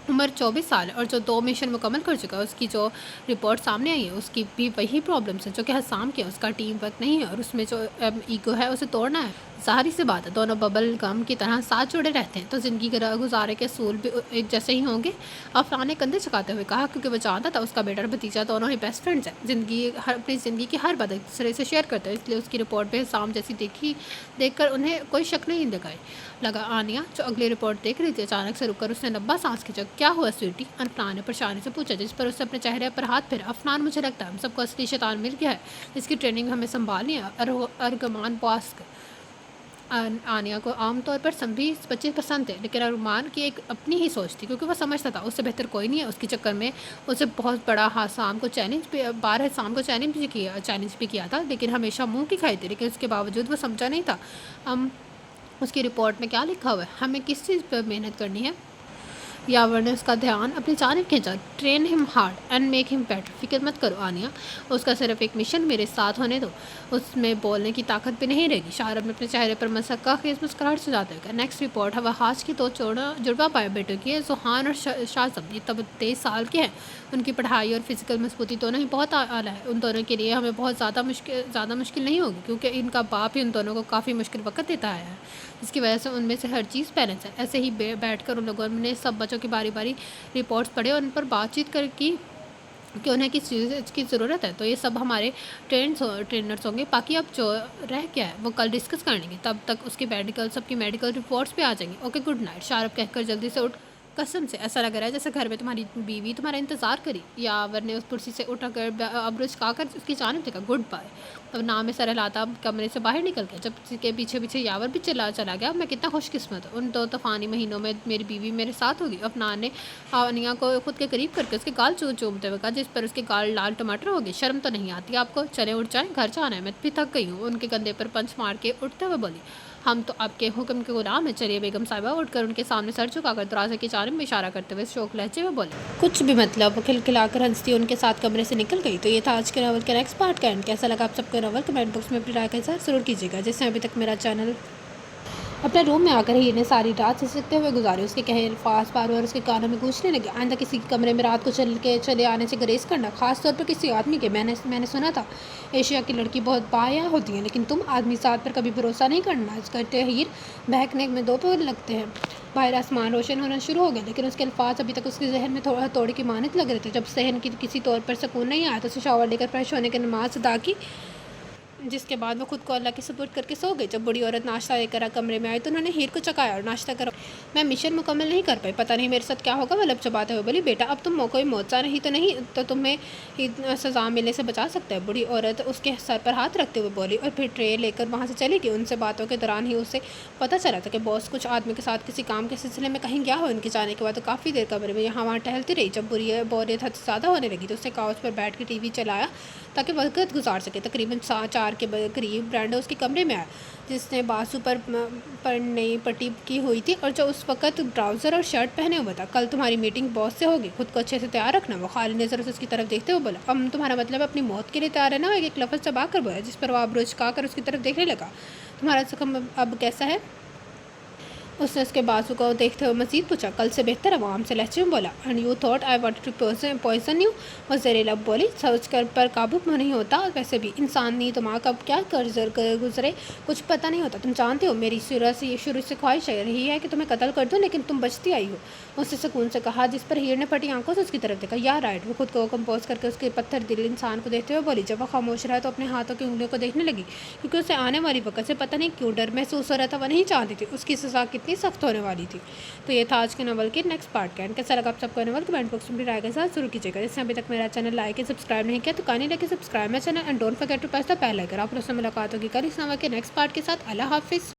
عمر 24 سال ہے اور جو 2 مشن مکمل کر چکا ہے. اس کی جو رپورٹ سامنے آئی ہے اس کی بھی وہی پرابلمس ہیں جو کہ حسام کی ہے. اس کا ٹیم ورک نہیں ہے اور اس میں جو ایگو ہے اسے توڑنا ہے. ظاہری سی بات ہے دونوں ببل گم کی طرح ساتھ جڑے رہتے ہیں تو زندگی کے گزارے کے اصول بھی ایک جیسے ہی ہوں گے. افنان نے کندھے چکاتے ہوئے کہا، کیونکہ وہ جانتا تھا اس کا بیٹا اور بھتیجا دونوں ہی بیسٹ فرینڈز ہیں. اپنی زندگی کی ہر بات ایک دوسرے سے شیئر کرتے ہیں. اس لیے اس کی رپورٹ پہ حسام جیسی دیکھ کر انہیں کوئی شک نہیں لگا. آنیا جو اگلی رپورٹ دیکھ رہی تھی اچانک سے رک کر اس نے لمبا سانس کھینچا. کیا ہوا سویٹی؟ افنان نے پریشانی سے پوچھا جس پر اس نے اپنے چہرے پر ہاتھ پھیرا. افنان، مجھے لگتا ہے ہم سب کو اصلی شیطان مل گیا ہے. اس کی ٹریننگ ہمیں سنبھالنی ہے. ارغمان باسک آنیا کو عام طور پر سبھی بچے پسند تھے لیکن ارغمان کی ایک اپنی ہی سوچ تھی کیونکہ وہ سمجھتا تھا اس سے بہتر کوئی نہیں ہے. اس کے چکر میں اسے بہت بڑا حسام کو چیلنج بھی کیا تھا لیکن ہمیشہ منہ کی کھائی تھی. لیکن اس کے باوجود وہ سمجھا نہیں تھا اس کی رپورٹ میں کیا لکھا ہوا ہے، ہمیں کس چیز پر محنت کرنی ہے. یاور نے اس کا دھیان اپنی جانب کھینچا. ٹرین ہم ہارڈ اینڈ میک ہم بیٹر. فکر مت کرو آنیا، اس کا صرف ایک مشن میرے ساتھ ہونے دو. اس میں بولنے کی طاقت بھی نہیں رہے گی. شارب نے اپنے چہرے پر مسکا خیز مسکراہٹ سے جاتے ہوئے. نیکسٹ رپورٹ حواس کی 2 جڑوا پائے بیٹوں کی ہے، زحان اور شازم. یہ تب 23 سال کے ہیں. ان کی پڑھائی اور فزیکل مضبوطی دونوں ہی بہت اعلیٰ ہے. ان دونوں کے لیے ہمیں بہت زیادہ مشکل نہیں ہوگی کیونکہ ان کا باپ ہی ان دونوں کو کافی مشکل وقت دیتا ہے جس کی وجہ سے ان میں سے ہر چیز بیلنس ہے. ایسے ہی بیٹھ کر ان لوگوں نے سب بچوں کی باری رپورٹس پڑھے اور ان پر بات چیت کی کہ انہیں کس چیز کی ضرورت ہے. تو یہ سب ہمارے ٹرینرز ہوں گے. باقی اب جو رہ گیا ہے وہ کل ڈسکس کر لیں گے. تب تک اس کی سب کی میڈیکل رپورٹس بھی آ جائیں گی. Okay, good night. شارب کہہ کر جلدی سے اٹھ. قسم سے ایسا لگ رہا ہے جیسے گھر میں تمہاری بیوی تمہارا انتظار کری. یاور نے اس کرسی سے اٹھا کر ابرو چکا کر اس کی جانب دیکھا. Goodbye. اب نام میں سر ہلاتا کمرے سے باہر نکل گیا. جب اس کے پیچھے یاور بھی چلا گیا. میں کتنا خوش قسمت ہوں. ان 2 طوفانی مہینوں میں میری بیوی میرے ساتھ ہوگی. افنان نے آنیا کو خود کے قریب کر کے اس کے گال چومتے ہوئے کہا جس پر اس کے گال لال ٹماٹر ہو گئے. شرم تو نہیں آتی آپ کو؟ چلیں اٹھ جائیں، گھر جانا ہے. میں بھی تھک گئی ہوں. ان کے کندھے پر پنچ مار کے اٹھتے ہوئے بولی، ہم تو آپ کے حکم کے غلام ہیں. چلیے. بیگم صاحبہ اٹھ کر ان کے سامنے سر جھکا کر دروازے کی جانب میں اشارہ کرتے ہوئے شوق لہجے میں بولے. کچھ بھی مطلب. وہ کھلکھلا کر ہنستی ان کے ساتھ کمرے سے نکل گئی. تو یہ تھا آج کے ناول کا نیکسٹ پارٹ کا اینڈ. کیسا لگا آپ سب کو ناول؟ کمنٹ باکس میں اپنی رائے کا اظہار ضرور کیجیے گا. جس نے ابھی تک میرا چینل اپنے روم میں آ کر ہی انہیں ساری رات سسکتے ہوئے گزارے. اس کے کہے الفاظ بار بار اس کے کانوں میں گونجنے لگے. آئندہ کسی کے کمرے میں رات کو چلے آنے سے گریز کرنا، خاص طور پر کسی آدمی کے. میں نے سنا تھا ایشیا کی لڑکی بہت باحیا ہوتی ہیں لیکن تم آدمی ذات پر کبھی بھروسہ نہیں کرنا کرتے. ہیر بہکنے میں 2 پہر لگتے ہیں. باہر آسمان روشن ہونا شروع ہو گیا لیکن اس کے الفاظ ابھی تک اس کے ذہن میں تھوڑا توڑ کی مانند لگ رہے تھے. جب ذہن کی کسی طور پر سکون نہیں آیا تو اسے شاور لے کر فریش ہونے کی نماز ادا کی جس کے بعد وہ خود کو اللہ کے سپرد کر کے سو گئی. جب بڑی عورت ناشتہ لے کر کمرے میں آئی تو انہوں نے ہیر کو چکایا اور ناشتہ کرا. میں مشن مکمل نہیں کر پائی، پتہ نہیں میرے ساتھ کیا ہوگا. وہ لب چباتے ہوئے بولی، بیٹا اب تم کوئی موجزہ نہیں تو تمہیں سزا ملنے سے بچا سکتا ہے. بڑی عورت اس کے سر پر ہاتھ رکھتے ہوئے بولی اور پھر ٹرے لے کر وہاں سے چلی گئی. ان سے باتوں کے دوران ہی اسے پتہ چلا تھا کہ باس کچھ آدمی کے ساتھ کسی کام کے سلسلے میں کہیں گیا ہو. ان کے جانے کے بعد تو کافی دیر کمرے میں یہاں وہاں ٹہلتی رہی. جب بوریت حد سے زیادہ ہونے لگی تو اس نے کاؤچ پر بیٹھ کے ٹی وی چلایا تاکہ وقت گزار سکے. تقریباً 4 کے قریب برینڈا اس کے کمرے میں آیا جس نے بازو پر نئی پٹی کی ہوئی تھی اور جو اس وقت ٹراؤزر اور شرٹ پہنے ہوا تھا. کل تمہاری میٹنگ باس سے ہوگی, خود کو اچھے سے تیار رکھنا. وہ خالی نظر سے اس کی طرف دیکھتے ہوئے بولا. تمہارا مطلب اپنی موت کے لیے تیار ہے نا؟ ایک لفظ چبا کر بولا جس پر وہ آبرو چکا کر اس کی طرف دیکھنے لگا. تمہارا زخم اب کیسا ہے؟ اس نے اس کے بازو کو دیکھتے ہوئے مزید پوچھا. کل سے بہتر ہے, وہ عام سے لہجے میں بولا. And you thought I wanted to poison you, وہ زیر لب بولی. سوچ کر پر قابو نہیں ہوتا. ویسے بھی انسانی دماغ اب کیا گزرے کچھ پتہ نہیں ہوتا. تم جانتے ہو میری شروع سے خواہش رہی ہے کہ تمہیں قتل کر دوں, لیکن تم بچتی آئی ہو, اس نے سکون سے کہا جس پر ہیر نے پھٹی آنکھوں سے اس کی طرف دیکھا. یا رائٹ. وہ خود کو کمپوز کر کے اس کے پتھر دل انسان کو دیکھتے ہوئے بولی. جب وہ خاموش رہا تو اپنے ہاتھوں کی انگلیوں کو دیکھنے لگی کیونکہ اسے آنے والی وقت سے پتہ نہیں کیوں ڈر محسوس ہو رہا تھا. وہ نہیں چاہتی تھی اس کی سزا کتنی سخت ہونے والی تھی. تو یہ تھا آج کے ناول کے نیکسٹ پارٹ کا. کیسا لگا آپ سب کو ناول کمنٹ باکس میں رائے کے ساتھ ضرور کیجیے گا. جس نے ابھی تک میرا چینل لائک سبسکرائب نہیں کیا تو کہانی لے کے سبسکرائب میں channel and don't forget to press the bell icon. آپ لوگوں سے ملاقات ہوگی کل اس ناول کے نیکسٹ پارٹ کے ساتھ. اللہ حافظ.